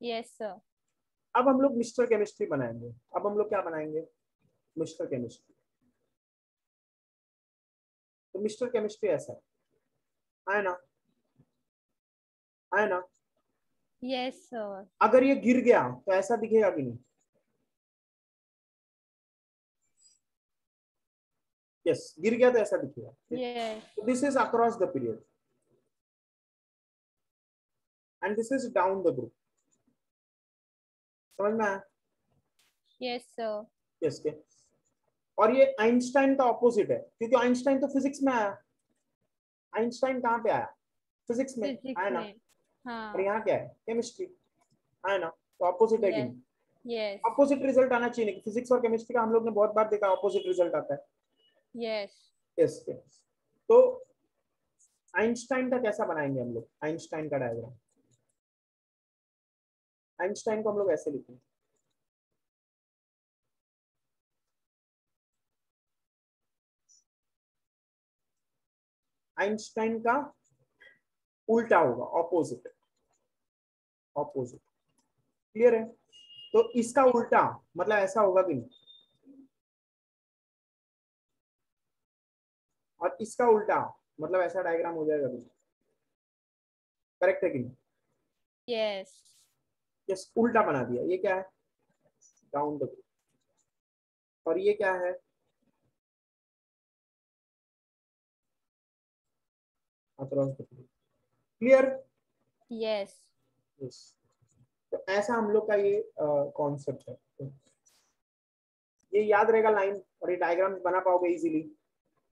Yes, sir. अब हम लोग मिस्टर केमिस्ट्री बनाएंगे. अब हम लोग क्या बनाएंगे? Mister chemistry. तो मिस्टर केमिस्ट्री ऐसा है ना, है ना. Yes, sir. अगर ये गिर गया तो ऐसा दिखेगा कि नहीं? यस, गिर गया तो ऐसा दिखेगा. Yes. This is across the period and this is down the group. समझ में आया? Yes, sir. यस के. और ये आइंस्टाइन का ऑपोजिट है क्योंकि आइंस्टाइन तो फिजिक्स में आया. आइंस्टाइन कहाँ पे आया? फिजिक्स में Physics आया ना. में. हाँ. और यहाँ क्या है? केमिस्ट्री. आया ना. तो ऑपोजिट है कि Yes. नहीं? Yes. ऑपोजिट रिजल्ट आना चाहिए. नहीं, फिजिक्स और केमिस्ट्री का हम लोग ने बहुत बार देखा ऑपोजिट रिजल्ट आता है. Yes. यस. तो आइंस्टाइन का कैसा बनाएंगे हम लोग? आइंस्टाइन का डायग्राम. आइंस्टाइन को हम लोग ऐसे लिखेंगे. आइंस्टाइन का उल्टा होगा, ऑपोजिट. ऑपोजिट क्लियर है? तो इसका उल्टा मतलब ऐसा होगा कि नहीं? और इसका उल्टा मतलब ऐसा डायग्राम हो जाएगा कि नहीं? करेक्ट है कि नहीं? Yes. यस, उल्टा बना दिया. ये क्या है? Down the. और ये क्या है? Across the. Clear? Yes. Yes. तो ऐसा हम लोग का ये कॉन्सेप्ट है. ये याद रहेगा लाइन, और ये डायग्राम बना पाओगे easily.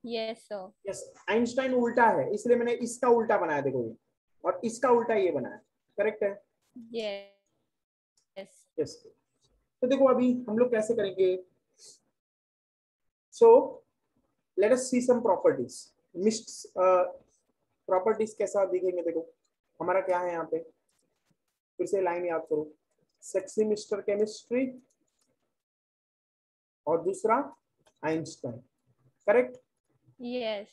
Yes, sir. Yes, Einstein उल्टा है इसलिए मैंने इसका उल्टा बनाया. देखो ये, और इसका उल्टा ये बनाया. करेक्ट है? Yes. यस. तो देखो अभी हम लोग कैसे करेंगे. सो लेट अस सी सम प्रॉपर्टीज. मिक्स्ड प्रॉपर्टीज कैसा दिखेंगे? देखो हमारा क्या है यहाँ पे, फिर से लाइन याद करो. सेक्सी मिस्टर केमिस्ट्री और दूसरा आइंस्टाइन. करेक्ट? Yes.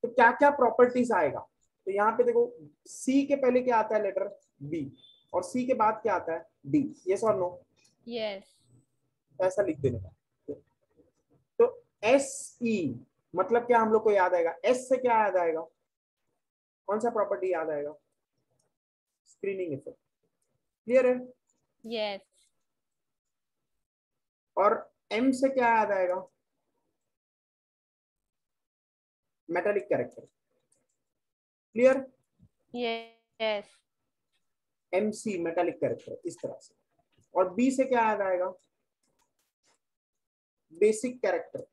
तो क्या क्या प्रॉपर्टीज आएगा? तो यहाँ पे देखो सी के पहले क्या आता है? Letter B. और सी के बाद क्या आता है? डी. यस और नो? Yes. ऐसा लिख देने का. तो एस ई मतलब क्या हम लोग को याद आएगा? एस से क्या याद आएगा? कौन सा प्रॉपर्टी याद आएगा? Screening effect. क्लियर है? Yes. और M से क्या याद आएगा? Metallic character. Clear? Yes. MC metallic character, इस तरह से। और B से क्या याद आएगा? Basic character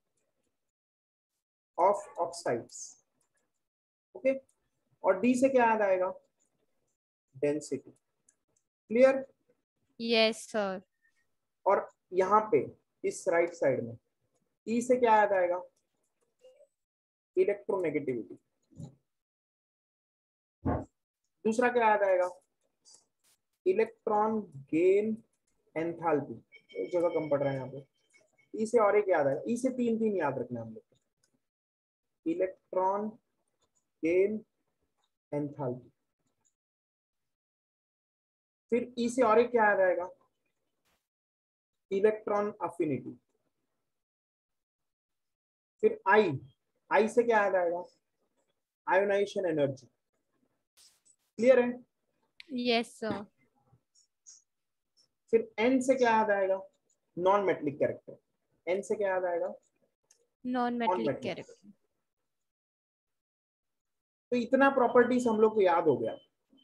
of oxides. Okay, और D से क्या याद आएगा? डेंसिटी। क्लियर? Yes, sir. और यहाँ पे इस राइट साइड में E से क्या याद आएगा? इलेक्ट्रोनेगेटिविटी। दूसरा क्या याद आएगा? Electron gain enthalpy. एक जगह कम पड़ रहा है यहाँ पे। ई से और एक याद आएगा। ई से तीन तीन याद रखना है हम लोग को। Electron gain enthalpy. फिर ई से और एक क्या याद आएगा? Electron affinity. फिर आई से क्या याद आएगा? Ionisation energy. क्लियर है? Yes, sir. फिर एन से क्या याद आएगा? Non metallic character. एन से क्या याद आएगा? Non-metallic Non-metallic. character. तो इतना प्रॉपर्टीज हम लोग को याद हो गया।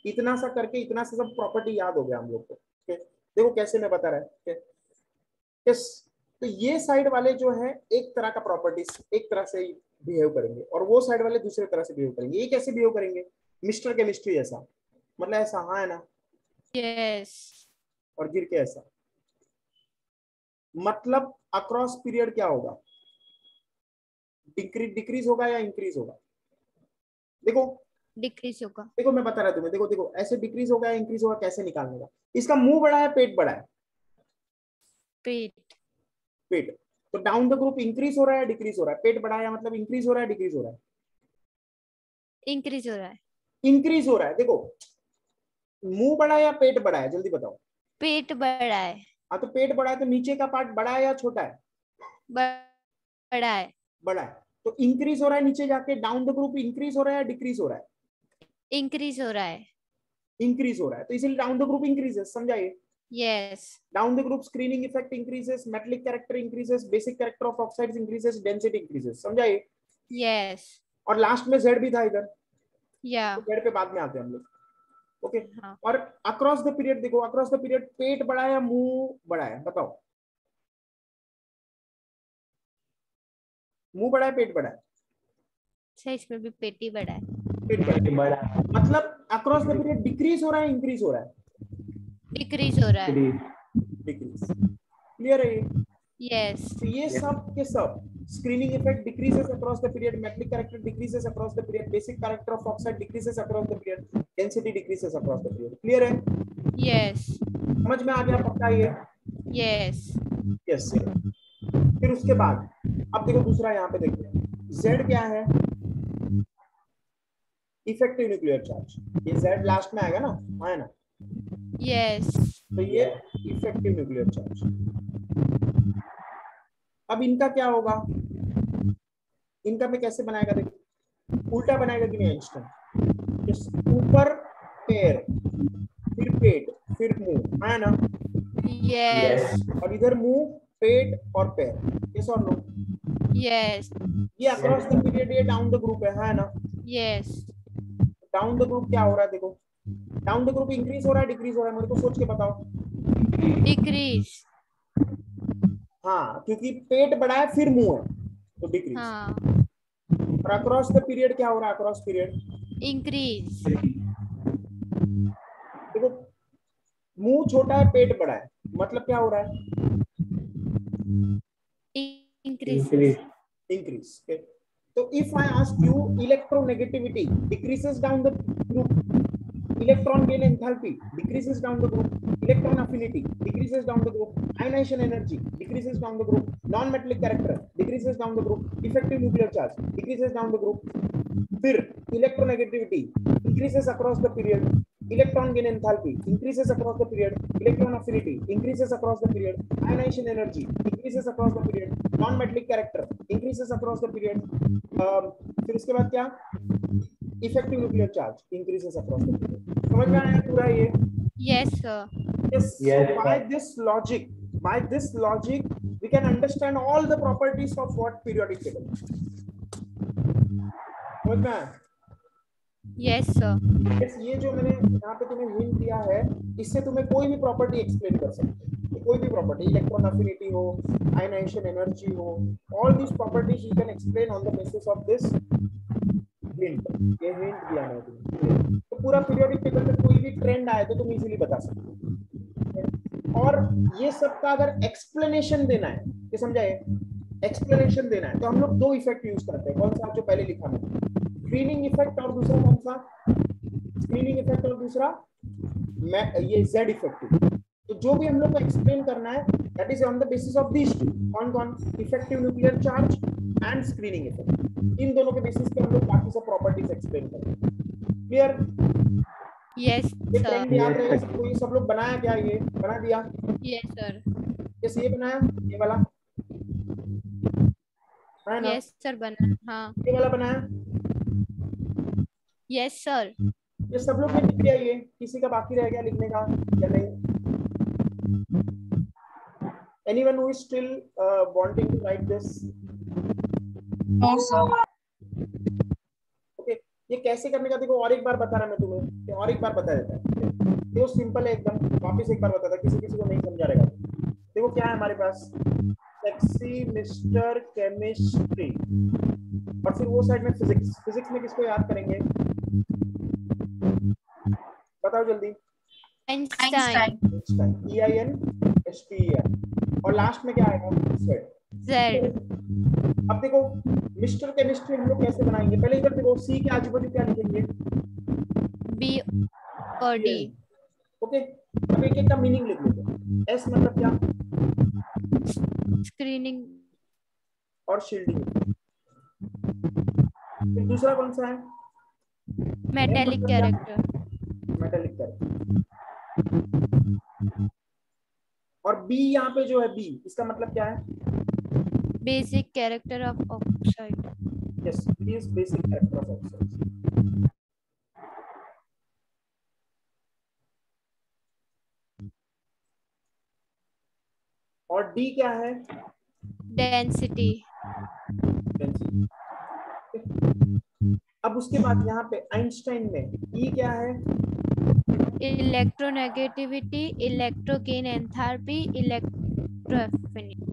इतना सा करके इतना सा सब प्रॉपर्टी याद हो गया हम लोग को। okay? देखो कैसे मैं बता रहा है। okay? yes. तो ये साइड वाले जो है एक तरह का प्रॉपर्टीज एक तरह से बिहेव करेंगे और वो साइड वाले दूसरे तरह से बिहेव करेंगे। ये कैसे बिहेव करेंगे? मिस्टर केमिस्ट्री जैसा, मतलब ऐसा, हाँ है ना, Yes. और गिर के ऐसा। मतलब अक्रॉस पीरियड क्या होगा? डिक्रीज होगा या इंक्रीज होगा? देखो Decrease होगा. देखो मैं बता रहा तुम्हें। देखो देखो ऐसे डिक्रीज होगा या इंक्रीज होगा, कैसे निकालने का? इसका मुंह बड़ा है, पेट बड़ा है। Peat. पेट, तो डाउन द ग्रुप इंक्रीज हो रहा है डिक्रीज हो रहा है? पेट बड़ा है मतलब इंक्रीज हो रहा है डिक्रीज हो रहा है? Increase हो रहा है. इंक्रीज हो रहा है। देखो मुंह बड़ा है या पेट बड़ा है, जल्दी बताओ। पेट बड़ा है. हाँ, तो पेट बड़ा है तो नीचे का पार्ट बड़ा है या छोटा है? बड़ा है. बड़ा है। तो इंक्रीज हो रहा है नीचे जाके, डाउन द ग्रुप इंक्रीज हो रहा है डिक्रीज हो रहा है? Increase हो रहा है. इंक्रीज हो रहा है, तो इसीलिए डाउन द ग्रुप इंक्रीजेस। समझाइए। Yes. Down the group screening effect increases, metallic character increases, basic character of oxides increases, density increases. समझाइए। Yes. और लास्ट में जेड भी था इधर, Yeah. तो जेड पे बाद में आते हैं हम लोग। ओके, हाँ. और अक्रॉस द पीरियड देखो, अक्रॉस द पीरियड पेट बड़ा है या मुंह बड़ा है? बताओ। मुंह बड़ा है पेट बड़ा है? अच्छा, इसमें भी पेट ही बड़ा है. पेट बड़ा है। बड़ा मतलब अक्रॉस द पीरियड डिक्रीज हो रहा है इंक्रीज हो रहा है? Decrease हो रहा है. डिक्रीज। क्लियर है ये? Yes. तो ये सब के सब screening effect decreases across the period, metallic character decreases across the period, basic character of oxide decreases across the period, density decreases across the period. Clear है? Yes. समझ में आ गया पक्का ये? Yes. यस। फिर उसके बाद अब देखो दूसरा यहाँ पे देखते हैं। Z क्या है? Effective nuclear charge. ये Z लास्ट में आएगा ना, है ना? Yes. तो ये इफेक्टिव न्यूक्लियर चार्ज। अब इनका क्या होगा? इनका में कैसे बनाएगा? देखो उल्टा बनाएगा कि नहीं आइंस्टाइन? ऊपर पैर, फिर पेट, फिर मुंह, है ना? Yes. और इधर मुंह, पेट और पैर। यस और नो? Yes. ये अक्रॉस द पीरियड, ये डाउन द ग्रुप है ना? Yes. डाउन द ग्रुप क्या हो रहा है? देखो डाउन द ग्रुप इंक्रीज हो रहा है डिक्रीज हो रहा है? मेरे को सोच के बताओ। Decrease. हाँ, क्योंकि पेट बड़ा है फिर मुंह है, तो डिक्रीज। हाँ. और अक्रॉस द पीरियड क्या हो रहा है? Across period Increase. देखो मुंह छोटा है पेट बड़ा है, मतलब क्या हो रहा है? Increases. इंक्रीज। तो if I ask you electronegativity decreases down the group, electron gain enthalpy decreases down the group, electron affinity decreases down the group, ionization energy decreases down the group, non metallic character decreases down the group, effective nuclear charge decreases down the group, फिर electronegativity increases across the period, electron gain enthalpy increases across the period, electron affinity increases across the period, ionization energy increases across the period, non metallic character increases across the period, फिर उसके बाद क्या? Effective nuclear charge increases across the period. समझ में आया पूरा ये? Yes, sir. Yes. Yes, So by this logic we can understand all the properties of what periodic table. समझ में आया? Yes, sir. Yes, ये जो मैंने यहाँ पे तुम्हें हिंट दिया है, इससे तुम्हें कोई भी प्रॉपर्टी एक्सप्लेन कर सकते हो, कोई भी प्रॉपर्टी, इलेक्ट्रॉन अफिनिटी हो, आयनाइजेशन एनर्जी हो, all these properties you can explain on the basis of this hint. ये हिंट दिया मैंने तुम्हें, तो पूरा पीरियोडिक टेबल में कोई भी ट्रेंड आए तो तुम इजीली बता सकते हो। और ये सब का अगर एक्सप्लेनेशन देना है, ये समझाए, एक्सप्लेनेशन देना है तो हम लोग दो इफेक्ट यूज करते हैं। कौन सा? जो पहले लिखा मैंने, स्क्रीनिंग इफेक्ट, और दूसरा कौन सा? स्क्रीनिंग इफेक्ट और दूसरा ये जेड इफेक्टिव। तो जो भी हम लोग को एक्सप्लेन करना है that is on the basis of this two. कौन कौन? Effective nuclear charge and screening effect. इन दोनों के बेसिस पे हम लोग बाकी सब प्रॉपर्टीज एक्सप्लेन करेंगे। क्लियर? Yes, ये sir. ट्रेंड याद रहेगा सबको। ये सब लोग बनाया क्या? ये बना दिया? Yes, sir. यस, ये बनाया, ये वाला है ना? Yes, sir. बना. हाँ. ये वाला बनाया, Yes, sir. ये सब लोग ने लिख दिया। ये किसी का बाकी रह गया लिखने का या नहीं? Anyone who is still wanting to write this? No, sir. Okay, ये कैसे करने का देखो और एक बार बता रहा मैं तुम्हें, ये और एक बार बता देता है। देखो सिंपल है एकदम, वापस एक बार बताता, किसी किसी को नहीं समझा रहेगा। देखो क्या है हमारे पास, सेक्सी मिस्टर केमिस्ट्री, और फिर वो साइड में फिजिक्स। फिजिक्स में किसको याद करेंगे? बताओ जल्दी। Einstein. Einstein. EINSTEIN, और लास्ट में क्या आएगा? Z। Z. अब देखो मिस्टर केमिस्ट्री हम लोग कैसे बनाएंगे? पहले इधर देखो, सी के आजू बाजू क्या लिखेंगे? B और D. ओके, अब एक एक का मीनिंग लिख लेते। एस मतलब क्या? Screening. और शील्डिंग। फिर दूसरा कौन सा है? Metallic character. Metallic character. और बी यहाँ पे जो है, बी इसका मतलब क्या है? Basic character of oxide. Yes, B is basic character of oxides. और डी क्या है? Density. डेंसिटी। अब उसके बाद यहाँ पे आइंस्टाइन में ई क्या है? Electronegativity, electrogain enthalpy, electroaffinity.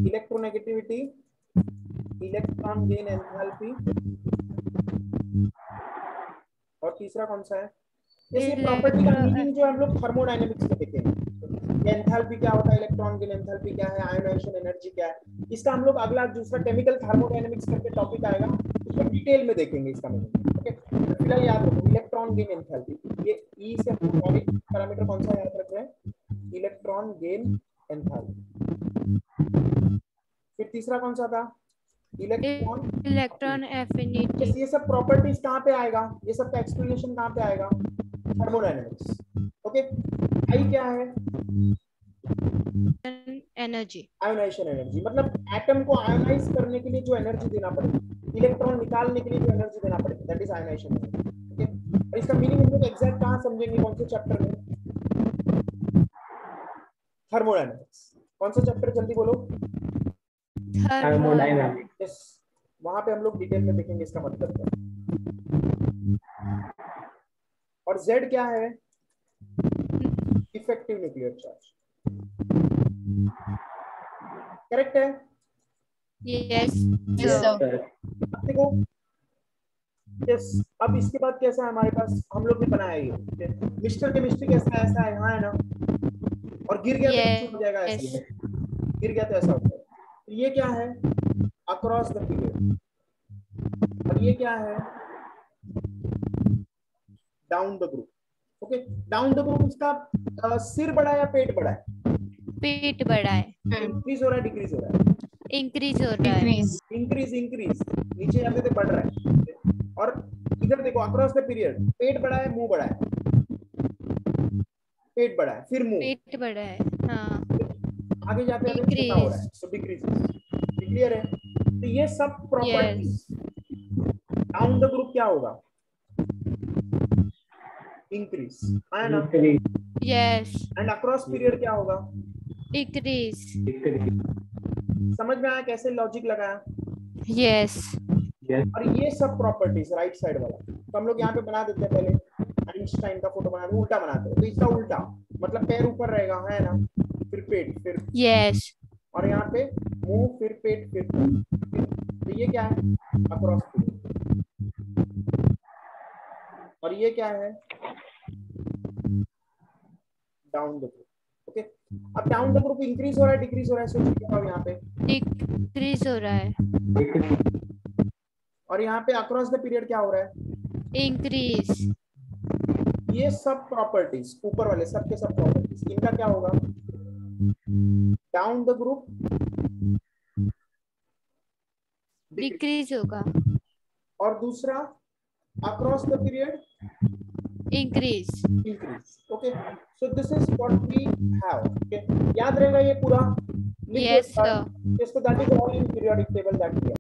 Electronegativity, electron gain enthalpy, और तीसरा कौन सा है? ये प्रॉपर्टी का मीनिंग जो हम लोग थर्मोडायनेमिक्स में देखेंगे। एंथैल्पी क्या होता है, इलेक्ट्रॉन गेन एंथैल्पी क्या है, आयोनाइजेशन एनर्जी क्या है, इसका हम लोग अगला दूसरा केमिकल थर्मोडायनेमिक्स करके टॉपिक आएगा, उसमें डिटेल में देखेंगे इसका मीनिंग। ओके, फिलहाल याद रखो इलेक्ट्रॉन गेन एंथैल्पी। ये ई से हम लोग पैरामीटर कौन सा याद रख रहे हैं? Electron gain enthalpy. फिर तीसरा कौन सा था? Electron affinity. ये सब प्रॉपर्टीज कहाँ पे आएगा? ये सब का एक्सप्लेनेशन कहाँ पे आएगा? थर्मोडायनेमिक्स। ओके, आई क्या है? Energy. आयोनाइजेशन एनर्जी, मतलब एटम को आयोनाइज करने के लिए जो एनर्जी देना पड़ेगा, इलेक्ट्रॉन निकालने के लिए जो एनर्जी देना पड़ेगा, that is ionisation energy. Okay, और इसका मीनिंग हम लोग एग्जैक्ट कहाँ समझेंगे? कौन से चैप्टर में? थर्मोडायनेमिक्स। कौन सा चैप्टर? जल्दी बोलो। थर्मोडायनामिक्स। यस, वहां पे हम लोग डिटेल में देखेंगे इसका मतलब क्या है। और Z क्या है? Effective nuclear charge. करेक्ट है? Yes. Yes, sir. अब देखो, यस, अब इसके बाद कैसा है हमारे पास? हम लोग ने बनाया ये मिस्टर केमिस्ट्री कैसा है? ऐसा है, यहाँ है ना, और गिर गया तो Yes. हो जाएगा ऐसे, गिर गया तो ऐसा होता है। तो ये क्या है? Across the period. और ये क्या है? Down the group. Okay, down the group इसका सिर बड़ा है या पेट बड़ा है? पेट बड़ा है. इंक्रीज हो रहा है, डिक्रीज हो रहा है? इंक्रीज हो रहा है. Decrease. इंक्रीज इंक्रीज, नीचे जाते थे बढ़ रहा है। और इधर देखो अक्रॉस द पीरियड, पेट बड़ा है, मुंह बड़ा है, पेट बड़ा है, फिर मुंह, पेट बड़ा है. हाँ. आगे जाते जाते छोटा हो रहा है, तो डिक्रीज। क्लियर है? तो ये सब प्रॉपर्टीज। डाउन द ग्रुप क्या होगा? इंक्रीज, आया ना? यस. एंड अक्रॉस पीरियड क्या होगा? डिक्रीज। समझ में आया कैसे लॉजिक लगाया? यस। और ये सब प्रॉपर्टीज राइट साइड वाला तो हम लोग यहाँ पे बना देते हैं, पहले आइंस्टाइन का फोटो बना दो, उल्टा बनाते हैं, तो इसका उल्टा मतलब पैर ऊपर रहेगा, है ना, फिर पेट, फिर यस। और यहाँ पे मुंह, फिर पेट, फिर तो ये क्या है? Across period. और ये क्या है? Down the group. ओके, अब डाउन द ग्रुप इंक्रीज हो रहा है डिक्रीज हो रहा है? सोचिए अब यहाँ पे डिक्रीज हो रहा है। और यहाँ पे अक्रॉस द पीरियड क्या हो रहा है? इंक्रीज। ये सब प्रॉपर्टीज ऊपर वाले सब के सब प्रॉपर्टीज इनका क्या होगा? डाउन द ग्रुप डिक्रीज होगा। और दूसरा across the period increase. Increase. Okay, so this is what we have. Okay, याद रहेगा ये पूरा? Yes sir. इसको that is all in periodic table that we